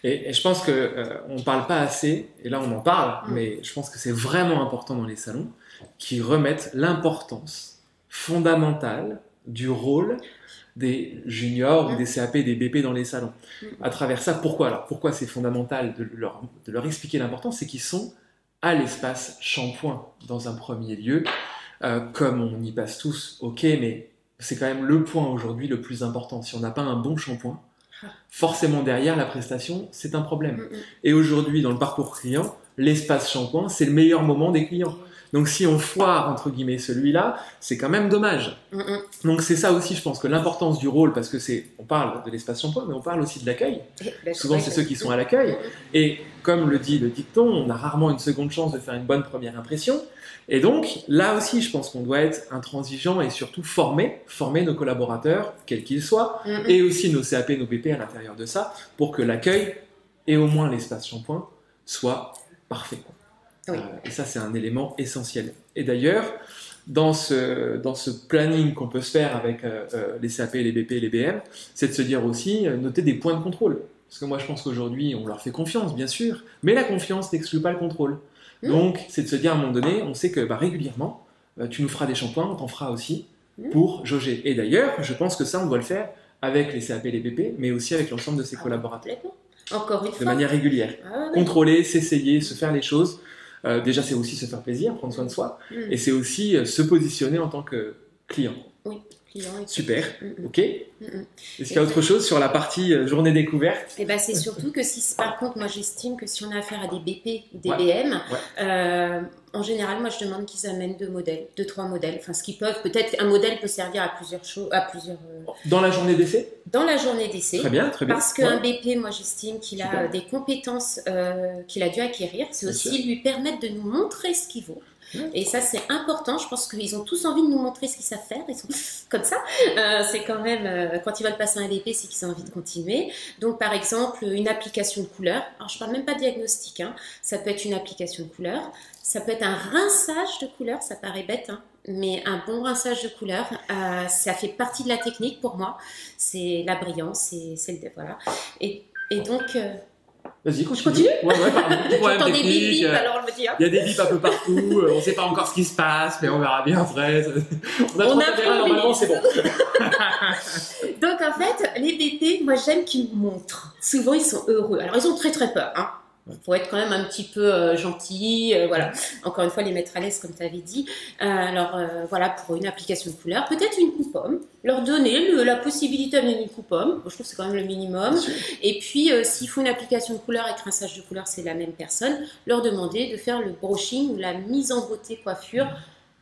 Et je pense qu'on ne parle pas assez, et là on en parle, mais je pense que c'est vraiment important dans les salons, qui remettent l'importance fondamentale du rôle des juniors ou des CAP, des BP dans les salons. À travers ça, pourquoi? Alors, pourquoi c'est fondamental de leur expliquer l'importance? C'est qu'ils sont à l'espace shampoing dans un premier lieu. Comme on y passe tous, ok, mais c'est quand même le point aujourd'hui le plus important. Si on n'a pas un bon shampoing, forcément derrière la prestation, c'est un problème. Et aujourd'hui, dans le parcours client, l'espace shampoing, c'est le meilleur moment des clients. Donc si on foire, entre guillemets, celui-là, c'est quand même dommage. Donc c'est ça aussi, je pense, que l'importance du rôle, parce que on parle de l'espace shampoing, mais on parle aussi de l'accueil. Souvent, c'est ceux qui sont à l'accueil. Et comme le dit le dicton, on a rarement une seconde chance de faire une bonne première impression. Et donc, là aussi, je pense qu'on doit être intransigeant et surtout former nos collaborateurs, quels qu'ils soient, et aussi nos CAP, nos BP à l'intérieur de ça, pour que l'accueil et au moins l'espace shampoing soit parfait. Oui. Et ça, c'est un élément essentiel. Et d'ailleurs, dans ce planning qu'on peut se faire avec les CAP, les BP et les BM, c'est de se dire aussi, noter des points de contrôle. Parce que moi, je pense qu'aujourd'hui, on leur fait confiance, bien sûr, mais la confiance n'exclut pas le contrôle. Donc, c'est de se dire à un moment donné, on sait que régulièrement, tu nous feras des shampoings, on t'en fera aussi pour jauger. Et d'ailleurs, je pense que ça, on doit le faire avec les CAP et les BP, mais aussi avec l'ensemble de ses collaborateurs. Encore une fois. De manière régulière. Contrôler, s'essayer, se faire les choses. Déjà, c'est aussi se faire plaisir, prendre soin de soi. Et c'est aussi se positionner en tant que client. Oui. Super, ok. Est-ce qu'il y a autre chose sur la partie journée découverte? C'est surtout que si, par contre, moi j'estime que si on a affaire à des BP ou des BM, en général, moi je demande qu'ils amènent 2-3 modèles. Enfin, ce qu'ils peuvent, peut-être un modèle peut servir à plusieurs choses. Dans la journée d'essai? Dans la journée d'essai. Très bien. Parce qu'un BP, moi j'estime qu'il a des compétences qu'il a dû acquérir. C'est aussi lui permettre de nous montrer ce qu'il vaut. Et ça, c'est important. Je pense qu'ils ont tous envie de nous montrer ce qu'ils savent faire. Ils sont comme ça. C'est quand même, quand ils veulent passer un DP, c'est qu'ils ont envie de continuer. Donc, par exemple, une application de couleur. Alors, je parle même pas de diagnostic. Ça peut être une application de couleur. Ça peut être un rinçage de couleur. Ça paraît bête, mais un bon rinçage de couleur, ça fait partie de la technique pour moi. C'est la brillance. Voilà. Et donc... Vas-y, continue. Pardon. J'entends des bips, alors je me dis. Il y a des bips un peu partout, on ne sait pas encore ce qui se passe, mais on verra bien après. On a normalement, c'est bon. Donc en fait, les BP, moi j'aime qu'ils me montrent. Souvent ils sont heureux. Alors ils ont très peur. Il faut être quand même un petit peu gentil, voilà. Encore une fois, les mettre à l'aise, comme tu avais dit. Voilà, pour une application de couleur, peut-être une coupe-pomme, leur donner la possibilité d'amener une coupe-pomme. Je trouve que c'est quand même le minimum. Et puis, s'il faut une application de couleur avec rinçage de couleur, c'est la même personne, leur demander de faire le brushing ou la mise en beauté coiffure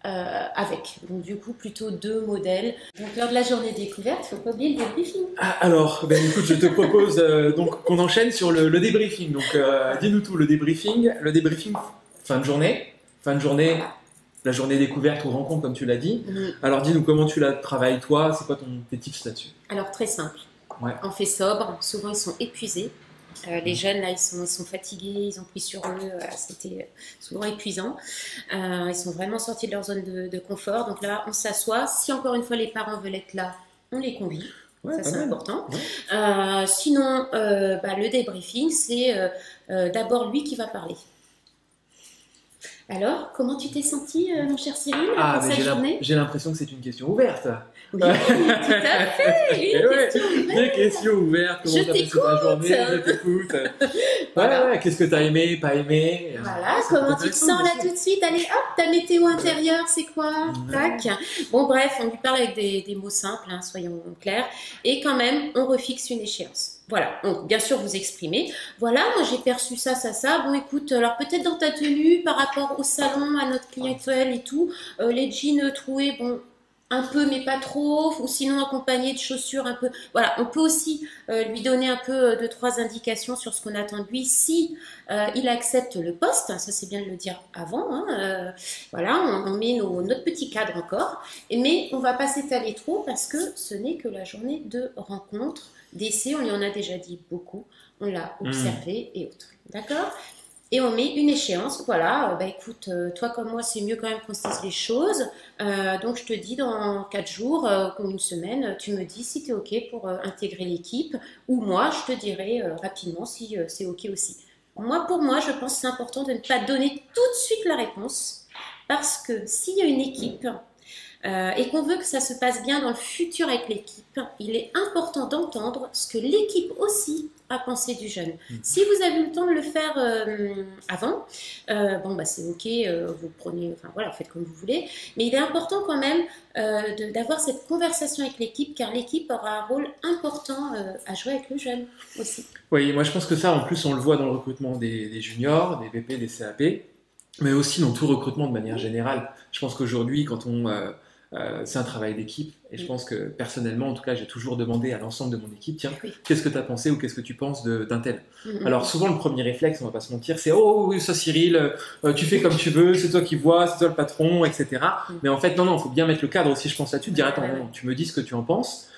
avec. Donc du coup, plutôt 2 modèles. Donc lors de la journée découverte, il ne faut pas oublier le débriefing. Alors, écoute, je te propose donc qu'on enchaîne sur le débriefing. Donc dis-nous tout, le débriefing, fin de journée, la journée découverte ou rencontre comme tu l'as dit. Alors dis-nous comment tu la travailles toi, c'est quoi tes tips là-dessus? Alors très simple, on fait sobre, souvent ils sont épuisés. Les jeunes, là, ils sont fatigués, ils ont pris sur eux, c'était souvent épuisant. Ils sont vraiment sortis de leur zone de confort. Donc là, on s'assoit. Si encore une fois, les parents veulent être là, on les convie. Ça, c'est important. Sinon, le débriefing, c'est d'abord lui qui va parler. Alors, comment tu t'es senti, mon cher Cyril, après cette journée? J'ai l'impression que c'est une question ouverte. Oui, tout à fait. Des questions ouvertes. Comment t'as passé ta journée? Je t'écoute. Voilà. Qu'est-ce que t'as aimé, pas aimé? Voilà. Comment tu te sens là tout de suite? Allez, hop, ta météo intérieure, c'est quoi? Tac. Bon, bref, on lui parle avec des mots simples, soyons clairs. Et quand même, on refixe une échéance. Voilà, donc bien sûr vous exprimez. Voilà, moi j'ai perçu ça. Bon écoute, alors peut-être dans ta tenue par rapport au salon, à notre clientèle et tout, les jeans troués, bon, un peu mais pas trop, ou sinon accompagné de chaussures un peu. Voilà, on peut aussi lui donner un peu 2-3 indications sur ce qu'on attend de lui si il accepte le poste. Ça c'est bien de le dire avant. Voilà, on met notre petit cadre encore, mais on va pas s'étaler trop parce que ce n'est que la journée de rencontre. D'essai, on y en a déjà dit beaucoup, on l'a observé et autres, d'accord? Et on met une échéance, voilà, écoute, toi comme moi, c'est mieux quand même qu'on se dise les choses, donc je te dis dans 4 jours, ou une semaine, tu me dis si tu es OK pour intégrer l'équipe, ou moi, je te dirai rapidement si c'est OK aussi. Pour moi, je pense que c'est important de ne pas donner tout de suite la réponse, parce que s'il y a une équipe, et qu'on veut que ça se passe bien dans le futur avec l'équipe, il est important d'entendre ce que l'équipe aussi a pensé du jeune. Si vous avez eu le temps de le faire avant, c'est OK, vous prenez, voilà, faites comme vous voulez, mais il est important quand même d'avoir cette conversation avec l'équipe, car l'équipe aura un rôle important à jouer avec le jeune aussi. Oui, moi je pense que ça, en plus, on le voit dans le recrutement des juniors, des VP, des CAP. mais aussi dans tout recrutement de manière générale. Je pense qu'aujourd'hui, c'est un travail d'équipe, et je pense que personnellement, en tout cas, j'ai toujours demandé à l'ensemble de mon équipe, tiens, qu'est-ce que tu as pensé ou qu'est-ce que tu penses d'un tel? Alors souvent, le premier réflexe, on va pas se mentir, c'est oh oui, ça Cyril, tu fais comme tu veux, c'est toi qui vois, c'est toi le patron, etc. Mais en fait, non, il faut bien mettre le cadre aussi, je pense là-dessus, de dire attends, non, tu me dis ce que tu en penses.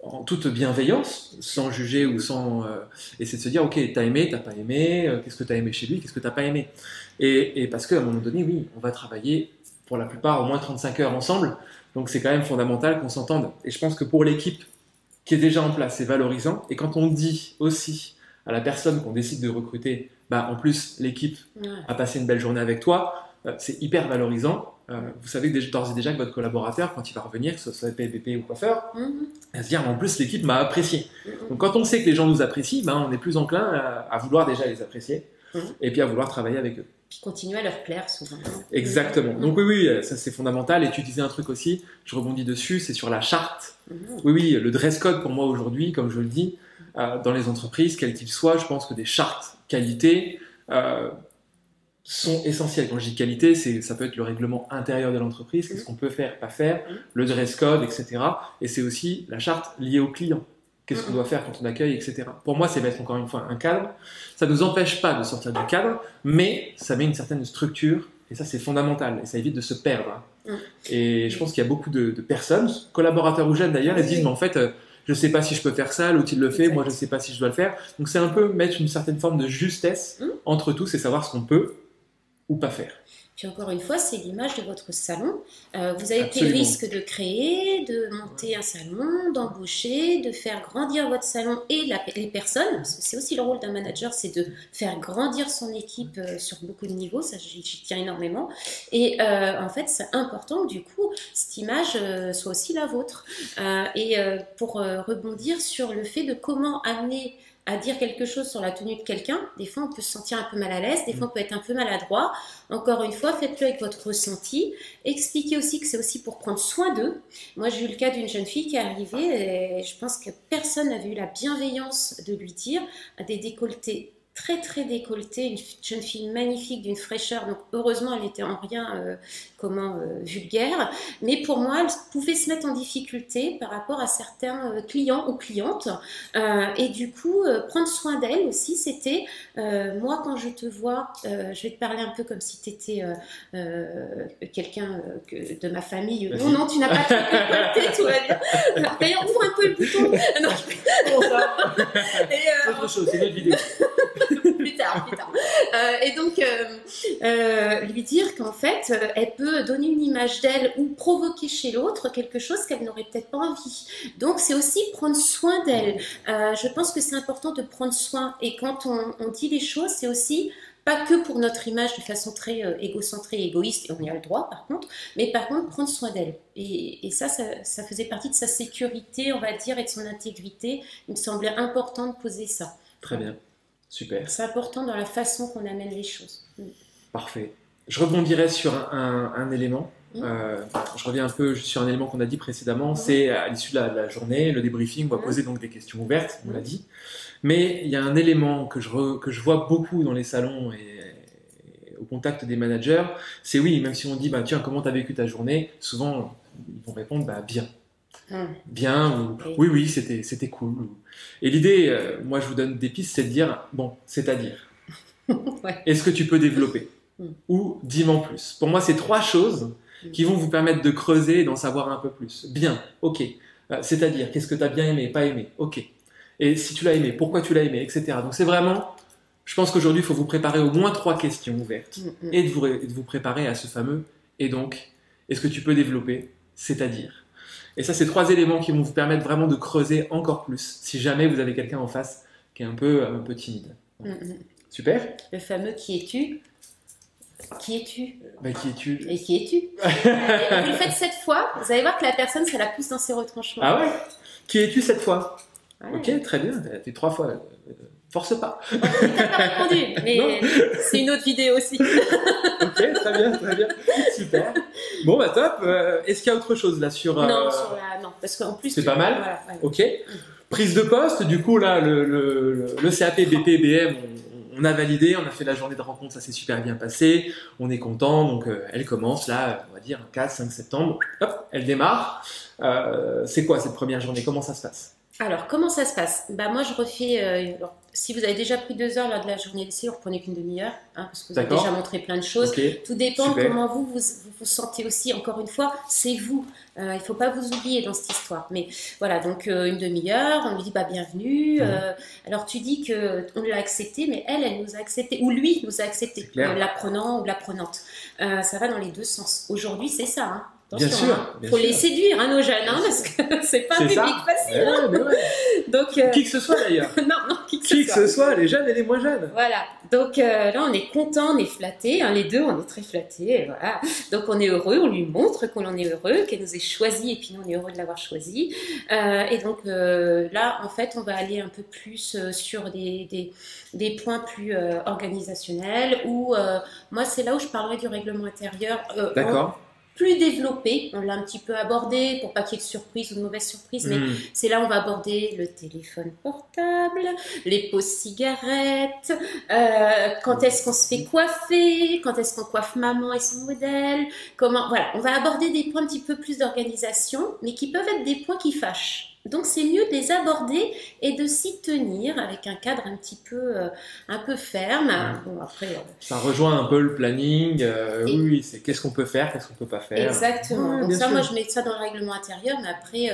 En toute bienveillance, sans juger ou sans... et c'est de se dire, ok, t'as aimé, t'as pas aimé, qu'est-ce que t'as aimé chez lui, qu'est-ce que t'as pas aimé. Et parce qu'à un moment donné, oui, on va travailler pour la plupart au moins 35 heures ensemble, donc c'est quand même fondamental qu'on s'entende. Et je pense que pour l'équipe qui est déjà en place, c'est valorisant. Et quand on dit aussi à la personne qu'on décide de recruter, bah, en plus, l'équipe a passé une belle journée avec toi, c'est hyper valorisant. Vous savez d'ores et déjà que votre collaborateur, quand il va revenir, que ce soit PPP ou coiffeur, va se dire en plus l'équipe m'a apprécié. Donc quand on sait que les gens nous apprécient, ben, on est plus enclin à vouloir déjà les apprécier et puis à vouloir travailler avec eux. Puis continuer à leur plaire souvent. Exactement. Donc oui, ça c'est fondamental. Et tu disais un truc aussi, je rebondis dessus, c'est sur la charte. Oui, le dress code pour moi aujourd'hui, comme je le dis, dans les entreprises, quels qu'ils soient, je pense que des chartes qualité sont essentielles. Quand je dis qualité, ça peut être le règlement intérieur de l'entreprise, qu'est-ce qu'on peut faire, pas faire, le dress code, etc. Et c'est aussi la charte liée au client. Qu'est-ce qu'on doit faire quand on accueille, etc. Pour moi, c'est mettre encore une fois un cadre. Ça ne nous empêche pas de sortir du cadre, mais ça met une certaine structure, et ça, c'est fondamental, et ça évite de se perdre. Et je pense qu'il y a beaucoup de personnes, collaborateurs ou jeunes d'ailleurs, ils se disent, mais en fait, je ne sais pas si je peux faire ça, l'outil le fait, moi je ne sais pas si je dois le faire. Donc c'est un peu mettre une certaine forme de justesse entre tous et savoir ce qu'on peut ou pas faire. Puis encore une fois, c'est l'image de votre salon. Vous avez pris le risque de créer, de monter un salon, d'embaucher, de faire grandir votre salon et les personnes. C'est aussi le rôle d'un manager, c'est de faire grandir son équipe sur beaucoup de niveaux. Ça, j'y tiens énormément. Et en fait, c'est important que du coup, cette image soit aussi la vôtre. Pour rebondir sur le fait de comment amener à dire quelque chose sur la tenue de quelqu'un, des fois on peut se sentir un peu mal à l'aise, des fois on peut être un peu maladroit. Encore une fois, faites-le avec votre ressenti. Expliquez aussi que c'est aussi pour prendre soin d'eux. Moi, j'ai eu le cas d'une jeune fille qui est arrivée et je pense que personne n'avait eu la bienveillance de lui dire des décolletés très très décolletée, une jeune fille magnifique d'une fraîcheur, donc heureusement elle n'était en rien vulgaire, mais pour moi elle pouvait se mettre en difficulté par rapport à certains clients ou clientes, et du coup prendre soin d'elle aussi, c'était moi quand je te vois, je vais te parler un peu comme si tu étais quelqu'un de ma famille. Non, tu n'as pas de décolleté, tout va bien. D'ailleurs, ouvre un peu le bouton. Non, bon, ça. Autre chose, c'est notre vidéo. Plus tard. Et donc, lui dire qu'en fait, elle peut donner une image d'elle ou provoquer chez l'autre quelque chose qu'elle n'aurait peut-être pas envie. Donc, c'est aussi prendre soin d'elle. Je pense que c'est important de prendre soin. Et quand on dit les choses, c'est aussi pas que pour notre image de façon très égocentrée et égoïste, et on y a le droit par contre, mais par contre prendre soin d'elle. Et ça faisait partie de sa sécurité, on va dire, et de son intégrité. Il me semblait important de poser ça. Très bien. Super. C'est important dans la façon qu'on amène les choses. Parfait. Je rebondirai sur un élément. Je reviens un peu sur un élément qu'on a dit précédemment. C'est à l'issue de la journée, le débriefing, on va poser donc des questions ouvertes, on l'a dit. Mais il y a un élément que je vois beaucoup dans les salons et au contact des managers, c'est oui, même si on dit, tiens, comment tu as vécu ta journée, souvent ils vont répondre, bien. Bien, ou oui, c'était cool. Et l'idée, moi je vous donne des pistes, c'est de dire, c'est-à-dire, est-ce que tu peux développer ou dis-moi en plus. Pour moi, c'est trois choses qui vont vous permettre de creuser et d'en savoir un peu plus. Bien, ok. C'est-à-dire, qu'est-ce que tu as bien aimé, pas aimé, ok. Et si tu l'as aimé, pourquoi tu l'as aimé, etc. Donc c'est vraiment, je pense qu'aujourd'hui, il faut vous préparer au moins 3 questions ouvertes et de vous préparer à ce fameux « et donc, est-ce que tu peux développer ?» C'est-à-dire. Et ça, c'est 3 éléments qui vont vous permettre vraiment de creuser encore plus si jamais vous avez quelqu'un en face qui est un peu timide. Super. Le fameux « qui es-tu » Qui es-tu? Qui es-tu? Et qui es-tu? Vous le faites 7 fois, vous allez voir que la personne, ça la pousse dans ses retranchements. Ah ouais? Qui es-tu 7 fois? Ok, très bien, tu as fait 3 fois. Force pas. Tu n'as pas répondu, mais c'est une autre vidéo aussi. Ok, très bien. Super. Bon, top. Est-ce qu'il y a autre chose là sur... Non, parce qu'en plus... C'est pas mal. Ok. Prise de poste, du coup, là, le CAP, BP, BM, on a validé, on a fait la journée de rencontre, ça s'est super bien passé, on est content, donc elle commence là, on va dire 4-5 septembre, hop, elle démarre. C'est quoi cette première journée? Comment ça se passe? Alors, comment ça se passe? Bah, moi, je refais. Alors, si vous avez déjà pris 2 heures lors de la journée d'essai, vous ne reprenez qu'une demi-heure, hein, parce que vous avez déjà montré plein de choses. Okay. Tout dépend Super. comment vous sentez aussi. Encore une fois, c'est vous. Il ne faut pas vous oublier dans cette histoire. Mais voilà, donc une demi-heure, on lui dit bah, bienvenue. Alors, tu dis qu'on l'a accepté, mais elle nous a accepté, ou lui nous a accepté, l'apprenant ou l'apprenante. Ça va dans les deux sens. Aujourd'hui, c'est ça. Hein. Attention, bien sûr, il faut les séduire, hein, nos jeunes, hein, parce que c'est pas un public facile. Hein. Donc, qui que ce soit d'ailleurs. non, qui que ce soit, les jeunes et les moins jeunes. Voilà, donc là on est content, on est flattés, hein, les deux on est très flattés, et voilà. Donc on est heureux, on lui montre qu'on en est heureux, qu'elle nous ait choisi et puis nous on est heureux de l'avoir choisi. Et donc là en fait on va aller un peu plus sur des points plus organisationnels où moi c'est là où je parlerai du règlement intérieur. D'accord. Plus développé, on l'a un petit peu abordé pour pas qu'il y ait de surprise ou de mauvaise surprise, mais c'est là où on va aborder le téléphone portable, les pauses cigarettes, quand est-ce qu'on se fait coiffer, quand est-ce qu'on coiffe maman et son modèle, comment, voilà, on va aborder des points un petit peu plus d'organisation, mais qui peuvent être des points qui fâchent. Donc c'est mieux de les aborder et de s'y tenir avec un cadre un peu ferme. Bon, après, ça rejoint un peu le planning. Oui, c'est qu'est-ce qu'on peut faire, qu'est-ce qu'on peut pas faire. Exactement. Donc ça, moi je mets ça dans le règlement intérieur, mais après,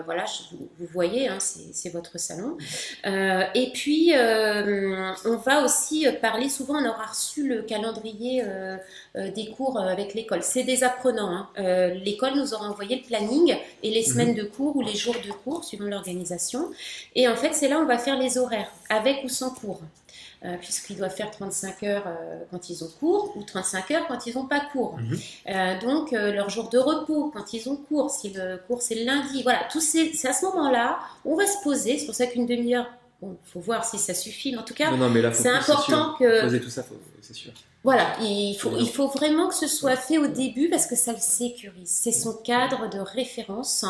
voilà, vous voyez, hein, c'est votre salon. Et puis on va aussi parler. Souvent, on aura reçu le calendrier des cours avec l'école. C'est des apprenants. Hein. L'école nous aura envoyé le planning et les semaines de cours ou les jours de cours suivant l'organisation. Et en fait, c'est là où on va faire les horaires, avec ou sans cours. Puisqu'ils doivent faire 35 heures quand ils ont cours ou 35 heures quand ils n'ont pas cours. Donc, leur jour de repos quand ils ont cours, si le cours c'est le lundi. Voilà, c'est à ce moment-là où on va se poser. C'est pour ça qu'une demi-heure, bon, faut voir si ça suffit. Mais en tout cas, c'est important que... Poser tout ça, c'est sûr. Voilà, il faut vraiment que ce soit fait au début parce que ça le sécurise. C'est son cadre de référence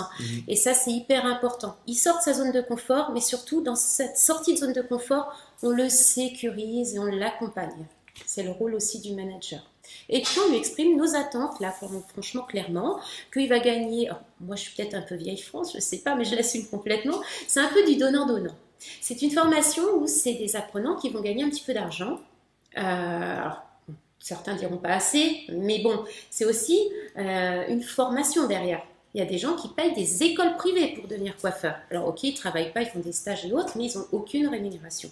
et ça, c'est hyper important. Il sort de sa zone de confort, mais surtout, dans cette sortie de zone de confort, on le sécurise et on l'accompagne. C'est le rôle aussi du manager. Et puis, on lui exprime nos attentes, là, franchement, clairement, qu'il va gagner... Oh, moi, je suis peut-être un peu vieille France, je ne sais pas, mais je l'assume complètement. C'est un peu du donnant-donnant. C'est une formation où c'est des apprenants qui vont gagner un petit peu d'argent. Alors, certains diront pas assez, mais bon, c'est aussi une formation derrière. Il y a des gens qui payent des écoles privées pour devenir coiffeur. Alors ok, ils ne travaillent pas, ils font des stages et autres, mais ils n'ont aucune rémunération.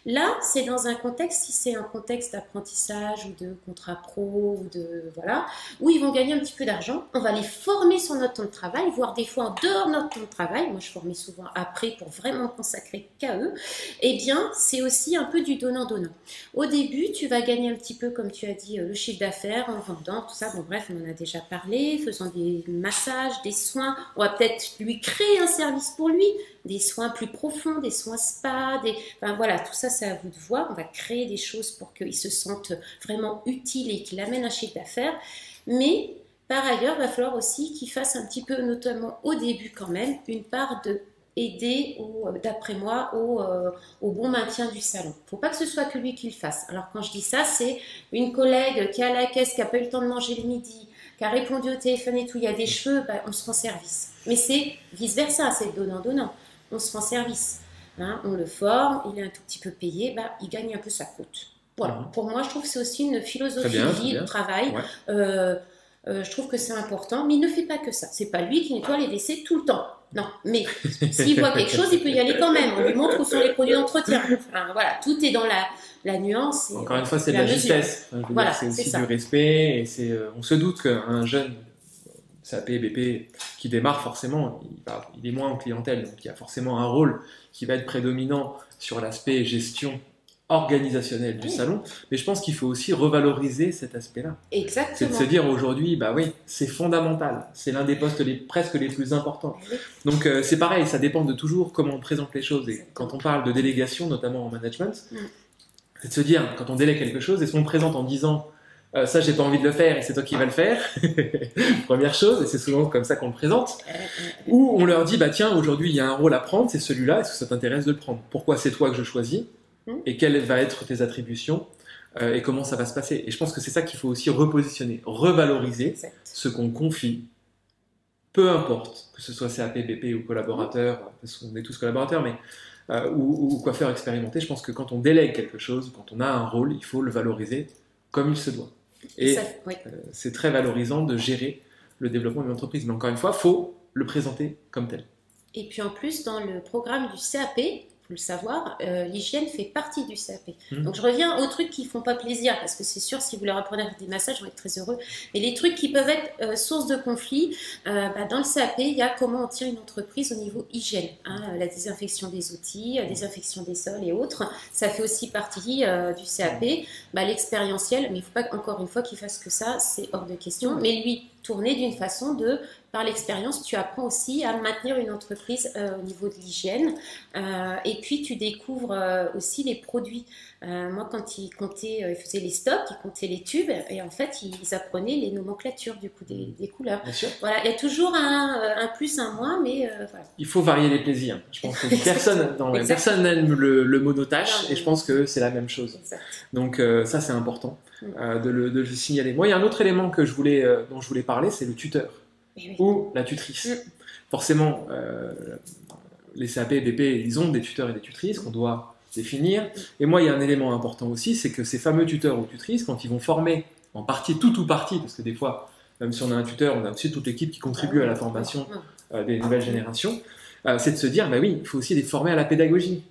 Là, c'est dans un contexte, si c'est un contexte d'apprentissage ou de contrat pro, ou voilà, où ils vont gagner un petit peu d'argent. On va les former sur notre temps de travail, voire des fois en dehors de notre temps de travail. Moi, je formais souvent après pour vraiment consacrer qu'à eux. Eh bien, c'est aussi un peu du donnant-donnant. Au début, tu vas gagner un petit peu, comme tu as dit, le chiffre d'affaires en vendant, tout ça. Bon, bref, on en a déjà parlé, faisant des massages, des soins. On va peut-être lui créer un service pour lui, des soins plus profonds, des soins spa, enfin voilà, tout ça, c'est à vous de voir. On va créer des choses pour qu'il se sente vraiment utile et qu'il amène un chiffre d'affaires. Mais par ailleurs, il va falloir aussi qu'il fasse un petit peu, notamment au début quand même, une part de aider, d'après moi, au bon maintien du salon. Il ne faut pas que ce soit que lui qui le fasse. Alors quand je dis ça, c'est une collègue qui est à la caisse, qui n'a pas eu le temps de manger le midi, qui a répondu au téléphone et tout, il y a des cheveux, bah, on se rend service. Mais c'est vice-versa, c'est donnant-donnant. On se rend service. Hein, on le forme, il est un tout petit peu payé, bah, il gagne un peu sa croûte. Voilà. Pour moi, je trouve que c'est aussi une philosophie de vie, de travail. Ouais. Je trouve que c'est important, mais il ne fait pas que ça. C'est pas lui qui nettoie les WC tout le temps. Non, mais s'il voit quelque chose, il peut y aller quand même. On lui montre où sont les produits d'entretien. Enfin, voilà, tout est dans la nuance. Et, encore une fois, c'est de la justesse. Enfin, voilà, c'est aussi du respect. Et on se doute qu'un jeune SAP, BP, qui démarre forcément, il est moins en clientèle. Donc il y a forcément un rôle qui va être prédominant sur l'aspect gestion organisationnel du salon, mais je pense qu'il faut aussi revaloriser cet aspect-là. Exactement. C'est de se dire aujourd'hui, bah oui, c'est fondamental, c'est l'un des postes presque les plus importants. Donc c'est pareil, ça dépend de toujours comment on présente les choses. Et quand on parle de délégation, notamment en management, c'est de se dire, quand on délègue quelque chose, est-ce qu'on présente en disant ça j'ai pas envie de le faire et c'est toi qui vas le faire, première chose, et c'est souvent comme ça qu'on le présente, ou on leur dit bah tiens, aujourd'hui il y a un rôle à prendre, c'est celui-là, est-ce que ça t'intéresse de le prendre? Pourquoi c'est toi que je choisis? et quelles vont être tes attributions et comment ça va se passer. Et je pense que c'est ça qu'il faut aussi repositionner, revaloriser ce qu'on confie, peu importe, que ce soit CAP, BP ou collaborateur, parce qu'on est tous collaborateurs, mais ou coiffeur expérimenté. Je pense que quand on délègue quelque chose, quand on a un rôle, il faut le valoriser comme il se doit. Et c'est très valorisant de gérer le développement d'une entreprise. Mais encore une fois, il faut le présenter comme tel. Et puis en plus, dans le programme du CAP, il faut le savoir, l'hygiène fait partie du CAP. Donc je reviens aux trucs qui font pas plaisir, parce que c'est sûr, si vous leur apprenez à faire des massages, ils vont être très heureux. Mais les trucs qui peuvent être source de conflit, dans le CAP, il y a comment on tient une entreprise au niveau hygiène. La désinfection des outils, désinfection des sols et autres. Ça fait aussi partie du CAP. L'expérientiel, mais il ne faut pas encore une fois qu'il fasse que ça, c'est hors de question. Mais lui, tourner d'une façon de, par l'expérience, tu apprends aussi à maintenir une entreprise au niveau de l'hygiène. Et puis, tu découvres aussi les produits. Moi, quand ils faisaient les stocks, ils comptaient les tubes, et en fait, ils apprenaient les nomenclatures du coup des couleurs. Voilà, il y a toujours un plus, un moins, mais voilà. Il faut varier les plaisirs. Je pense que personne n'aime le monotâche, et je pense que c'est la même chose. Exact. Donc ça, c'est important de le signaler. Moi, il y a un autre élément dont je voulais parler, c'est le tuteur ou la tutrice. Forcément, les CAP et BP, ils ont des tuteurs et des tutrices qu'on doit définir. Et moi, il y a un élément important aussi, c'est que ces fameux tuteurs ou tutrices, quand ils vont former en partie, tout ou partie, parce que des fois, même si on a un tuteur, on a aussi toute l'équipe qui contribue à la formation des nouvelles générations, c'est de se dire, oui, il faut aussi les former à la pédagogie.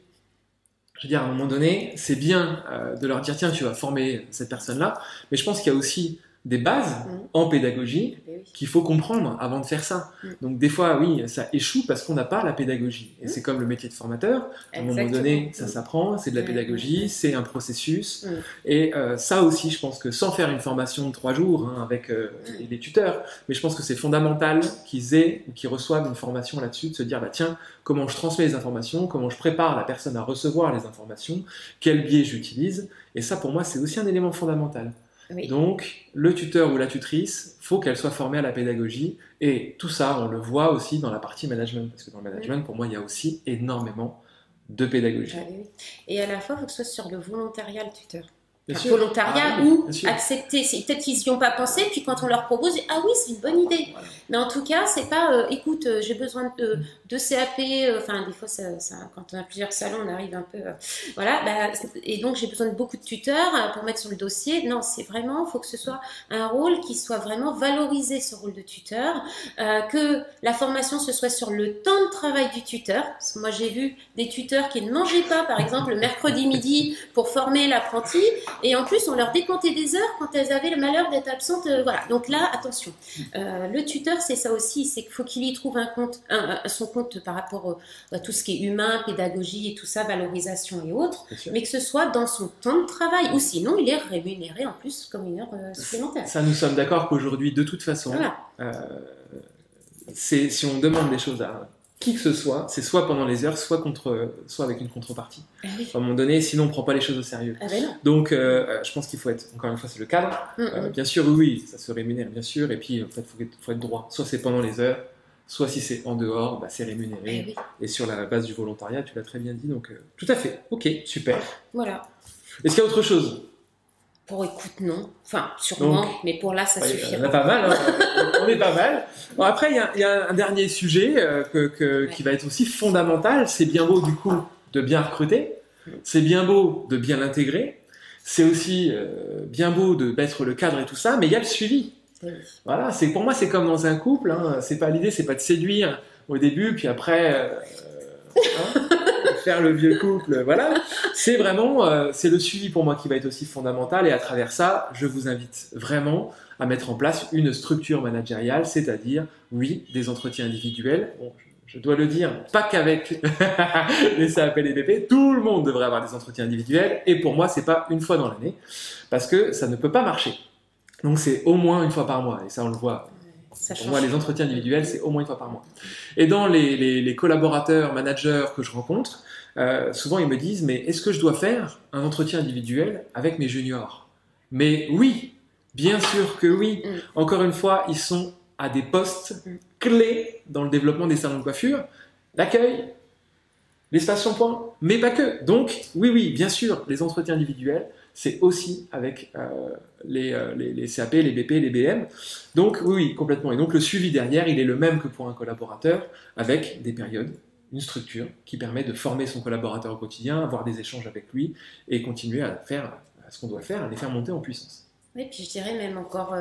Je veux dire, à un moment donné, c'est bien de leur dire, tiens, tu vas former cette personne-là, mais je pense qu'il y a aussi des bases en pédagogie qu'il faut comprendre avant de faire ça. Donc des fois, oui, ça échoue parce qu'on n'a pas la pédagogie. Et c'est comme le métier de formateur. À un moment donné, ça s'apprend, c'est de la pédagogie, c'est un processus. Et ça aussi, je pense que sans faire une formation de 3 jours avec les tuteurs, mais je pense que c'est fondamental qu'ils aient ou qu'ils reçoivent une formation là-dessus, de se dire, tiens, comment je transmets les informations, comment je prépare la personne à recevoir les informations, quel biais j'utilise. Et ça, pour moi, c'est aussi un élément fondamental. Donc, le tuteur ou la tutrice, faut qu'elle soit formée à la pédagogie. Et tout ça, on le voit aussi dans la partie management. Parce que dans le management, pour moi, il y a aussi énormément de pédagogie. Et à la fois, il faut que ce soit sur le volontariat, le tuteur. Volontariat ou accepter. Peut-être qu'ils n'y ont pas pensé, puis quand on leur propose, ah oui, c'est une bonne idée. Voilà. Mais en tout cas, c'est pas, écoute, j'ai besoin de CAP, des fois, quand on a plusieurs salons, on arrive un peu, et donc j'ai besoin de beaucoup de tuteurs pour mettre sur le dossier. Non, c'est vraiment, il faut que ce soit un rôle qui soit vraiment valorisé, ce rôle de tuteur, que la formation se soit sur le temps de travail du tuteur. Parce que moi, j'ai vu des tuteurs qui ne mangeaient pas, par exemple, le mercredi midi pour former l'apprenti. Et en plus, on leur décomptait des heures quand elles avaient le malheur d'être absentes. Voilà. Donc là, attention. Le tuteur, c'est ça aussi. C'est qu'il faut qu'il y trouve son compte par rapport à tout ce qui est humain, pédagogie et tout ça, valorisation et autres. Mais que ce soit dans son temps de travail. Ou sinon, il est rémunéré en plus comme une heure supplémentaire. Ça, nous sommes d'accord qu'aujourd'hui, de toute façon, si on demande des choses à qui que ce soit, c'est soit pendant les heures, soit avec une contrepartie. À un moment donné, sinon on ne prend pas les choses au sérieux. Donc, je pense qu'il faut être, encore une fois, c'est le cadre. Bien sûr, oui, ça se rémunère, bien sûr. Et puis, en fait, il faut être droit. Soit c'est pendant les heures, soit si c'est en dehors, c'est rémunéré. Et sur la base du volontariat, tu l'as très bien dit. Donc, tout à fait. Ok, super. Voilà. Est-ce qu'il y a autre chose ? Écoute, non. Enfin, sûrement, donc, mais pour là, ça suffira. On est pas mal, on est pas mal. Bon, après, il y a un dernier sujet qui va être aussi fondamental. C'est bien beau, du coup, de bien recruter. C'est bien beau de bien l'intégrer. C'est aussi bien beau de mettre le cadre et tout ça, mais il y a le suivi. Voilà, pour moi, c'est comme dans un couple. L'idée, c'est pas de séduire au début, puis après... faire le vieux couple, voilà. C'est vraiment, c'est le suivi pour moi qui va être aussi fondamental, et à travers ça, je vous invite vraiment à mettre en place une structure managériale, c'est-à-dire, oui, des entretiens individuels. Bon, je dois le dire, pas qu'avec les CAP et les BP, tout le monde devrait avoir des entretiens individuels, et pour moi, c'est pas une fois dans l'année, parce que ça ne peut pas marcher. Donc c'est au moins une fois par mois, et ça on le voit. Pour moi, les entretiens individuels, c'est au moins une fois par mois. Et dans les collaborateurs, managers que je rencontre, souvent ils me disent, mais est-ce que je dois faire un entretien individuel avec mes juniors ? Mais oui, bien sûr que oui. Encore une fois, ils sont à des postes clés dans le développement des salons de coiffure. L'accueil, L'espace shampoing, mais pas que. Donc, oui, bien sûr, les entretiens individuels, c'est aussi avec les CAP, les BP, les BM. Donc, oui, complètement. Et donc, le suivi derrière, il est le même que pour un collaborateur, avec des périodes, une structure qui permet de former son collaborateur au quotidien, avoir des échanges avec lui et continuer à faire ce qu'on doit faire, à les faire monter en puissance. Oui, puis je dirais même encore,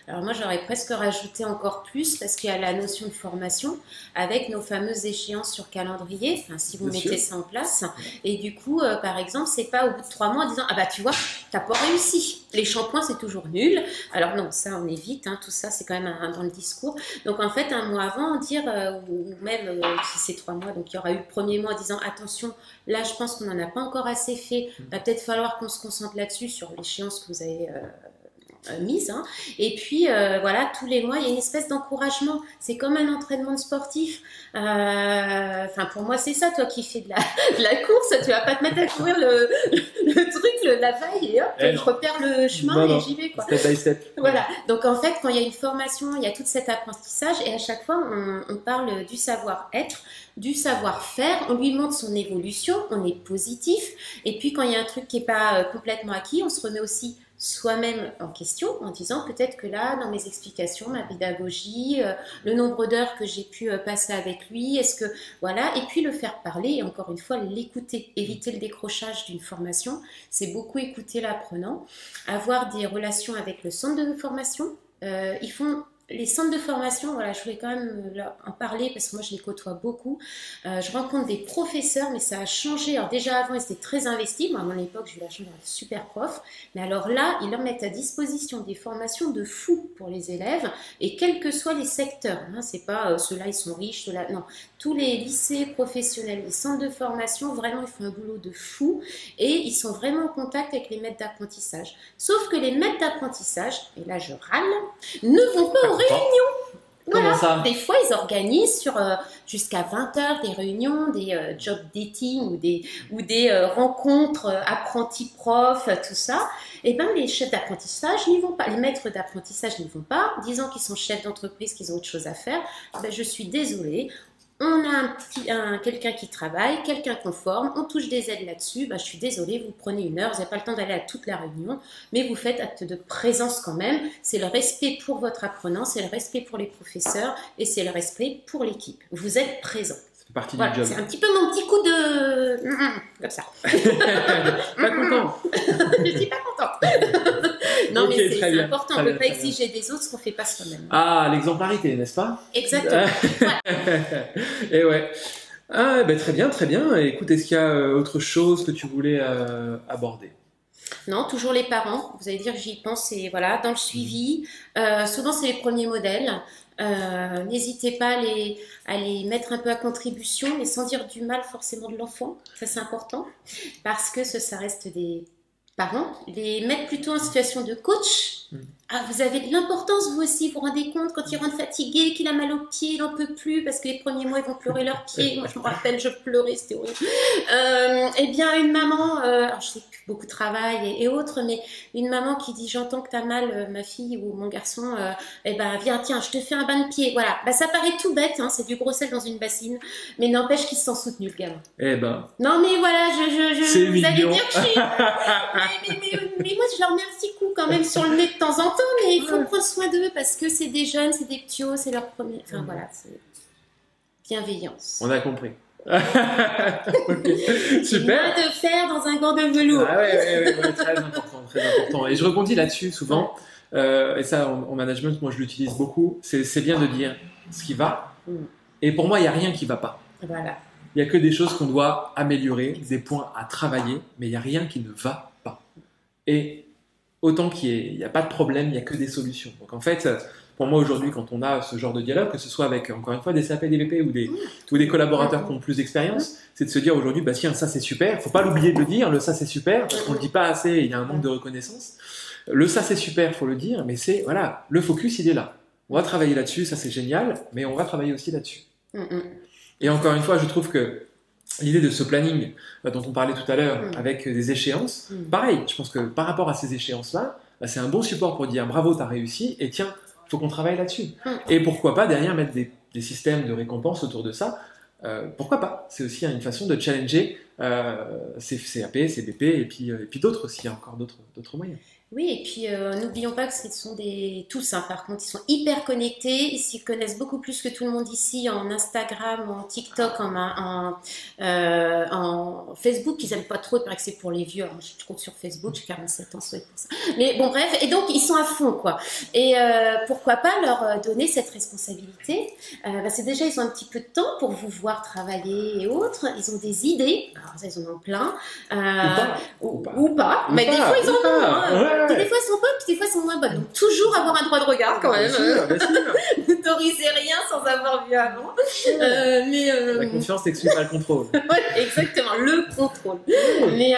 alors moi j'aurais presque rajouté encore plus parce qu'il y a la notion de formation avec nos fameuses échéances sur calendrier, enfin, si vous mettez ça en place. Et du coup, par exemple, c'est pas au bout de 3 mois en disant, ah bah tu vois, t'as pas réussi. Les shampoings c'est toujours nul. Alors non, ça on évite, hein, tout ça c'est quand même dans le discours. Donc en fait, un mois avant, dire, ou même si c'est 3 mois, donc il y aura eu le premier mois en disant, attention, là je pense qu'on n'en a pas encore assez fait, va peut-être falloir qu'on se concentre là-dessus sur l'échéance que vous avez mise, hein. Et puis voilà, tous les mois il y a une espèce d'encouragement, c'est comme un entraînement de sportif, enfin pour moi c'est ça, toi qui fais de la course, tu vas pas te mettre à courir le truc, la vaille et hop, je repère le chemin et j'y vais quoi. Step by step. Voilà, donc en fait quand il y a une formation, il y a tout cet apprentissage et à chaque fois on parle du savoir-être, du savoir-faire, on lui montre son évolution, on est positif et puis quand il y a un truc qui n'est pas complètement acquis, on se remet aussi soi-même en question en disant peut-être que là dans mes explications, ma pédagogie, le nombre d'heures que j'ai pu passer avec lui, est-ce que voilà, et puis le faire parler et encore une fois l'écouter, éviter le décrochage d'une formation, c'est beaucoup écouter l'apprenant, avoir des relations avec le centre de formation, ils font les centres de formation, voilà, je voulais quand même en parler parce que moi je les côtoie beaucoup. Je rencontre des professeurs, mais ça a changé. Alors déjà avant, ils étaient très investis. Moi, à mon époque, j'ai eu la chance d'avoir de super profs. Mais alors là, ils leur mettent à disposition des formations de fou pour les élèves et quels que soient les secteurs. Hein, c'est pas ceux-là, ils sont riches, ceux-là, non. Tous les lycées professionnels, les centres de formation, vraiment, ils font un boulot de fou et ils sont vraiment en contact avec les maîtres d'apprentissage. Sauf que les maîtres d'apprentissage, et là je râle, ne vont pas aux réunions. Voilà. Ça des fois, ils organisent sur jusqu'à 20 heures des réunions, des job dating ou des rencontres apprentis-profs, tout ça. Et bien, les chefs d'apprentissage n'y vont pas. Les maîtres d'apprentissage n'y vont pas, disant qu'ils sont chefs d'entreprise, qu'ils ont autre chose à faire. Ben, je suis désolée. On a quelqu'un qui travaille, quelqu'un qu'on forme, on touche des aides là-dessus, bah, je suis désolée, vous prenez 1 heure, vous n'avez pas le temps d'aller à toute la réunion, mais vous faites acte de présence quand même, c'est le respect pour votre apprenant, c'est le respect pour les professeurs et c'est le respect pour l'équipe. Vous êtes présent. C'est partie voilà, du job. C'est un petit peu mon petit coup de... comme ça. Pas content. Je suis pas contente. Non, okay, mais c'est important, on ne peut pas exiger des autres ce qu'on ne fait pas soi-même. Ah, l'exemplarité, n'est-ce pas? Exactement. Voilà. Et ouais. Ah, ben, très bien, très bien. Écoute, est-ce qu'il y a autre chose que tu voulais aborder? Non, toujours les parents. Vous allez dire que j'y pense. Et voilà, dans le suivi, souvent c'est les premiers modèles. N'hésitez pas à les mettre un peu à contribution, mais sans dire du mal forcément de l'enfant. Ça, c'est important. Parce que ça reste des parents. Les mettre plutôt en situation de coach. Ah, vous avez de l'importance, vous aussi, vous vous rendez compte, quand il rentre fatigué, qu'il a mal aux pieds, il n'en peut plus, parce que les premiers mois, ils vont pleurer leurs pieds. Moi, je me rappelle, je pleurais, c'était horrible. Eh bien, une maman, alors je sais que beaucoup travaillent et autres, mais une maman qui dit, j'entends que t'as mal, ma fille ou mon garçon, eh ben, viens, tiens, je te fais un bain de pied. Voilà. Bah, ça paraît tout bête, hein, c'est du gros sel dans une bassine, mais n'empêche qu'il se sent soutenu, le gamin. Eh ben. Non, mais voilà, c'est vous mignon. allez dire que je suis... mais moi, je leur mets un petit coup quand même sur le nez de temps en temps, mais il faut prendre soin d'eux parce que c'est des jeunes, c'est des petits hauts, c'est leur premier. Enfin voilà, c'est bienveillance. On a compris. Okay. Super. Moins de fer dans un gant de velours. Ah ouais, très important, très important. Et je rebondis là-dessus souvent. Et ça, en management, moi je l'utilise beaucoup. C'est bien de dire ce qui va. Et pour moi, il n'y a rien qui ne va pas. Voilà. Il n'y a que des choses qu'on doit améliorer, des points à travailler, mais il n'y a rien qui ne va pas. Et autant qu'il n'y a pas de problème, il n'y a que des solutions. Donc en fait, pour moi aujourd'hui, quand on a ce genre de dialogue, que ce soit avec, encore une fois, des CAP, des VP ou des collaborateurs qui ont plus d'expérience, c'est de se dire aujourd'hui, bah tiens, ça c'est super, il ne faut pas l'oublier de le dire, le ça c'est super, parce qu'on ne le dit pas assez et il y a un manque de reconnaissance. Le ça c'est super, il faut le dire, mais c'est, voilà, le focus il est là. On va travailler là-dessus, ça c'est génial, mais on va travailler aussi là-dessus. Et encore une fois, je trouve que l'idée de ce planning dont on parlait tout à l'heure avec des échéances, pareil, je pense que par rapport à ces échéances-là, bah, c'est un bon support pour dire bravo, t'as réussi et tiens, il faut qu'on travaille là-dessus. Et pourquoi pas derrière mettre des systèmes de récompense autour de ça pourquoi pas? C'est aussi une façon de challenger ces CAP, ces BP et puis d'autres aussi, il y a encore d'autres moyens. Oui, et puis n'oublions pas que ce sont tous, hein, par contre, ils sont hyper connectés, ils s'y connaissent beaucoup plus que tout le monde ici en Instagram, en TikTok, en Facebook, ils n'aiment pas trop, il paraît que c'est pour les vieux, alors, je suis trop sur Facebook, j'ai 47 ans, c'est pour ça. Mais bon, bref, et donc ils sont à fond, quoi. Et pourquoi pas leur donner cette responsabilité? C'est déjà, ils ont un petit peu de temps pour vous voir travailler et autres, ils ont des idées, alors ça, ils en ont plein, ou pas, mais des fois, ils en ont, hein. Ouais. Des fois, elles sont bonnes, puis des fois, elles sont moins bonnes. Donc, toujours avoir un droit de regard, quand même. Bien sûr. N'autorisez rien sans avoir vu avant. La confiance n'exclut pas le contrôle. Ouais, exactement, le contrôle. Mais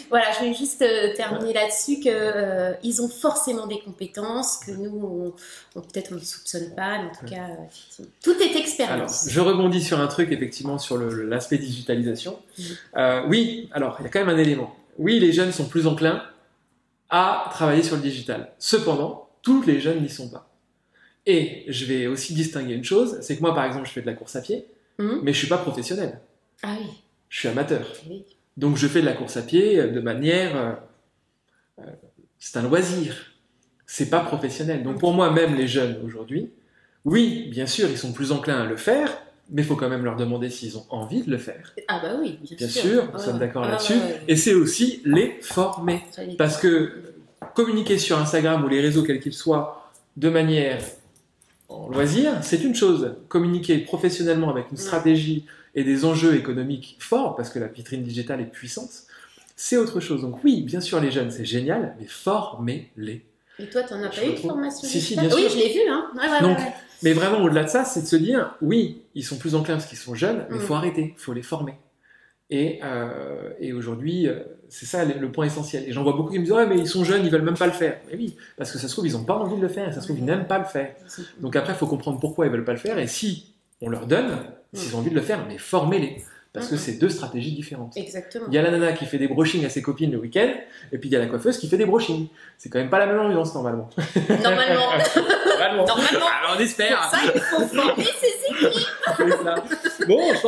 voilà, je vais juste terminer là-dessus qu'ils ont forcément des compétences que nous, peut-être on ne soupçonne pas, mais en tout cas, effectivement, tout est expérience. Alors, je rebondis sur un truc, effectivement, sur l'aspect digitalisation. Oui, alors, il y a quand même un élément. Oui, les jeunes sont plus enclins à travailler sur le digital. Cependant, tous les jeunes n'y sont pas. Et je vais aussi distinguer une chose, c'est que moi, par exemple, je fais de la course à pied, mais je suis pas professionnel. Ah oui. Je suis amateur. Oui. Donc, je fais de la course à pied de manière... c'est un loisir. C'est pas professionnel. Donc, pour moi, même les jeunes aujourd'hui, oui, bien sûr, ils sont plus enclins à le faire, mais il faut quand même leur demander s'ils ont envie de le faire. Ah bah oui, bien sûr. Nous sommes d'accord là-dessus. Et c'est aussi les former. Parce que communiquer sur Instagram ou les réseaux, quels qu'ils soient, de manière en loisir, c'est une chose. Communiquer professionnellement avec une stratégie et des enjeux économiques forts, parce que la vitrine digitale est puissante, c'est autre chose. Donc oui, bien sûr, les jeunes, c'est génial, mais formez-les. Et toi, tu n'en as pas eu de formation? Si, bien sûr. Oui, je l'ai vu, hein. Donc, mais vraiment, au-delà de ça, c'est de se dire, oui, ils sont plus enclins parce qu'ils sont jeunes, mais il faut arrêter, il faut les former. Et aujourd'hui, c'est ça le point essentiel. Et j'en vois beaucoup qui me disent, ouais, mais ils sont jeunes, ils veulent même pas le faire. Mais oui, parce que ça se trouve, ils n'ont pas envie de le faire, et ça se trouve, ils n'aiment pas le faire. Donc après, il faut comprendre pourquoi ils veulent pas le faire, et si on leur donne, s'ils ont envie de le faire, mais formez-les. Parce que c'est deux stratégies différentes. Exactement. Il y a la nana qui fait des brushings à ses copines le week-end, et puis il y a la coiffeuse qui fait des brushings. C'est quand même pas la même ambiance normalement. Normalement. Alors, on espère. Pour ça, il faut former ses équipes. C'est ça. Bon, je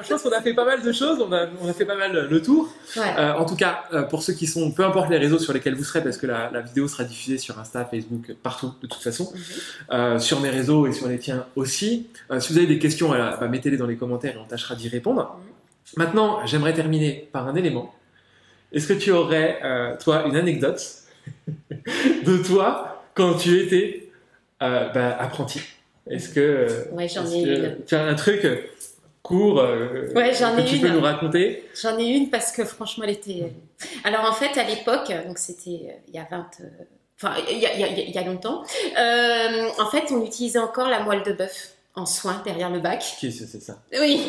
pense qu'on a fait pas mal de choses, on a fait pas mal le tour. Ouais. En tout cas, pour ceux qui sont, peu importe les réseaux sur lesquels vous serez, parce que la vidéo sera diffusée sur Insta, Facebook, partout de toute façon, sur mes réseaux et sur les tiens aussi. Si vous avez des questions, mettez-les dans les commentaires et on tâchera d'y répondre. Maintenant, j'aimerais terminer par un élément. Est-ce que tu aurais, toi, une anecdote de toi quand tu étais apprenti? Est-ce que, ouais, j'en ai une. Tu as un truc court que tu peux nous raconter? J'en ai une parce que franchement, elle était... Alors en fait, à l'époque, donc c'était il y a il y a longtemps, en fait, on utilisait encore la moelle de bœuf en soin derrière le bac. C'est ça. Oui,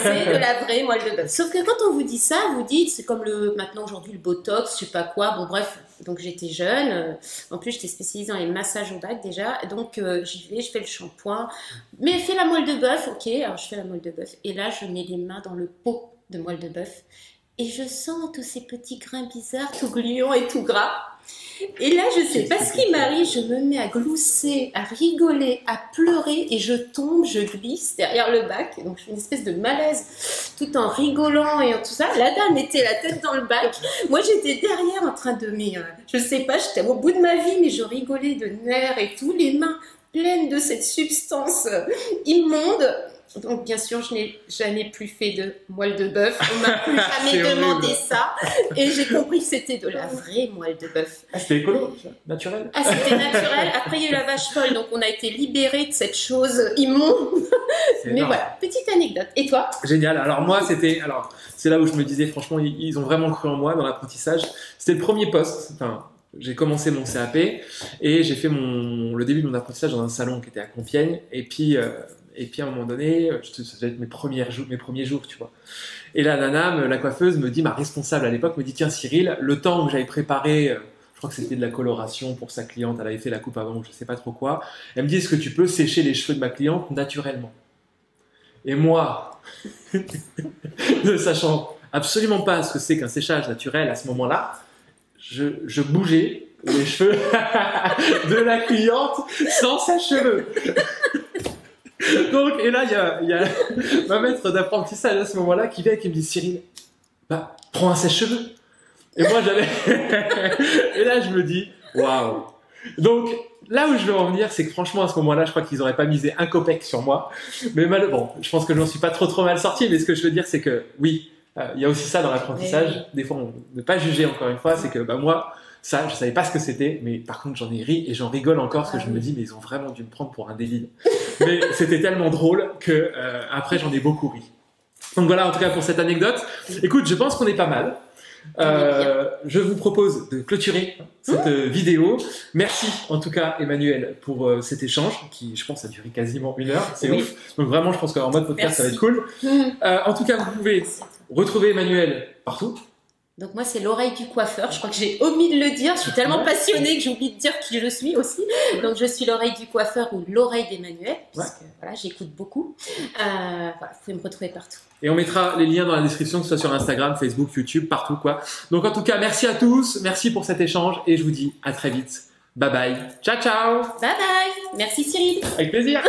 c'est de la vraie moelle de bœuf. Sauf que quand on vous dit ça, vous dites, c'est comme maintenant aujourd'hui le Botox, je sais pas quoi, bon bref, donc j'étais jeune, en plus j'étais spécialisée dans les massages au bac déjà, donc j'y vais, je fais le shampoing, mais fais la moelle de bœuf, ok, alors je fais la moelle de bœuf, et là je mets les mains dans le pot de moelle de bœuf, et je sens tous ces petits grains bizarres, tout gluants et tout gras. Et là, je sais pas ce qui m'arrive, je me mets à glousser, à rigoler, à pleurer, et je tombe, je glisse derrière le bac. Donc, je fais une espèce de malaise, tout en rigolant et en tout ça. La dame était la tête dans le bac. Moi, j'étais derrière en train de... je sais pas, j'étais au bout de ma vie, mais je rigolais de nerfs et tout, les mains pleines de cette substance immonde. Donc, bien sûr, je n'ai jamais plus fait de moelle de bœuf. On m'a plus jamais demandé ça. Et j'ai compris que c'était de la vraie moelle de bœuf. Ah, c'était écolo, naturel. Ah, c'était naturel. Après, il y a eu la vache folle. Donc, on a été libérés de cette chose immonde. Mais voilà, petite anecdote. Et toi? Génial. Alors, moi, c'est là où je me disais, franchement, ils ont vraiment cru en moi dans l'apprentissage. C'était le premier poste. Enfin, j'ai commencé mon CAP et j'ai fait le début de mon apprentissage dans un salon qui était à Compiègne. Et puis à un moment donné, ça devait être mes premiers jours, tu vois. Et la nana, la coiffeuse, ma responsable à l'époque, me dit, tiens Cyril, le temps que j'avais préparé, je crois que c'était de la coloration pour sa cliente, elle avait fait la coupe avant, je sais pas trop quoi, elle me dit, est-ce que tu peux sécher les cheveux de ma cliente naturellement? Et moi, ne sachant absolument pas ce que c'est qu'un séchage naturel à ce moment-là, je bougeais les cheveux de la cliente sans sèche-cheveux. Donc, et là, il y a ma maître d'apprentissage à ce moment-là qui vient et qui me dit, Cyril, bah, prends un sèche-cheveux. Et moi, j'allais, et là, je me dis, waouh. Donc, là où je veux en venir, c'est que franchement, à ce moment-là, je crois qu'ils auraient pas misé un copec sur moi. Mais bon, je pense que j'en suis pas trop mal sorti, mais ce que je veux dire, c'est que, oui, il y a aussi ça dans l'apprentissage. Des fois, ne pas juger encore une fois, c'est que, bah, moi, ça, je savais pas ce que c'était, mais par contre, j'en ai ri et j'en rigole encore parce que je me dis, mais ils ont vraiment dû me prendre pour un débile. Mais c'était tellement drôle que, après, j'en ai beaucoup ri. Donc voilà, en tout cas, pour cette anecdote. Écoute, je pense qu'on est pas mal. Je vous propose de clôturer cette vidéo. Merci en tout cas Emmanuelle pour cet échange qui, je pense, a duré quasiment 1 heure. C'est ouf. Donc vraiment, je pense qu'en mode podcast, ça va être cool. En tout cas, vous pouvez retrouver Emmanuelle partout. Donc moi, c'est l'oreille du coiffeur. Je crois que j'ai omis de le dire. Je suis tellement passionnée que j'ai oublié de dire qui je suis aussi. Donc je suis l'oreille du coiffeur ou l'oreille d'Emmanuel, puisque voilà, j'écoute beaucoup. Voilà, vous pouvez me retrouver partout. Et on mettra les liens dans la description, que ce soit sur Instagram, Facebook, YouTube, partout quoi. Donc en tout cas, merci à tous, merci pour cet échange et je vous dis à très vite. Bye bye. Ciao ciao. Bye bye. Merci Cyril. Avec plaisir.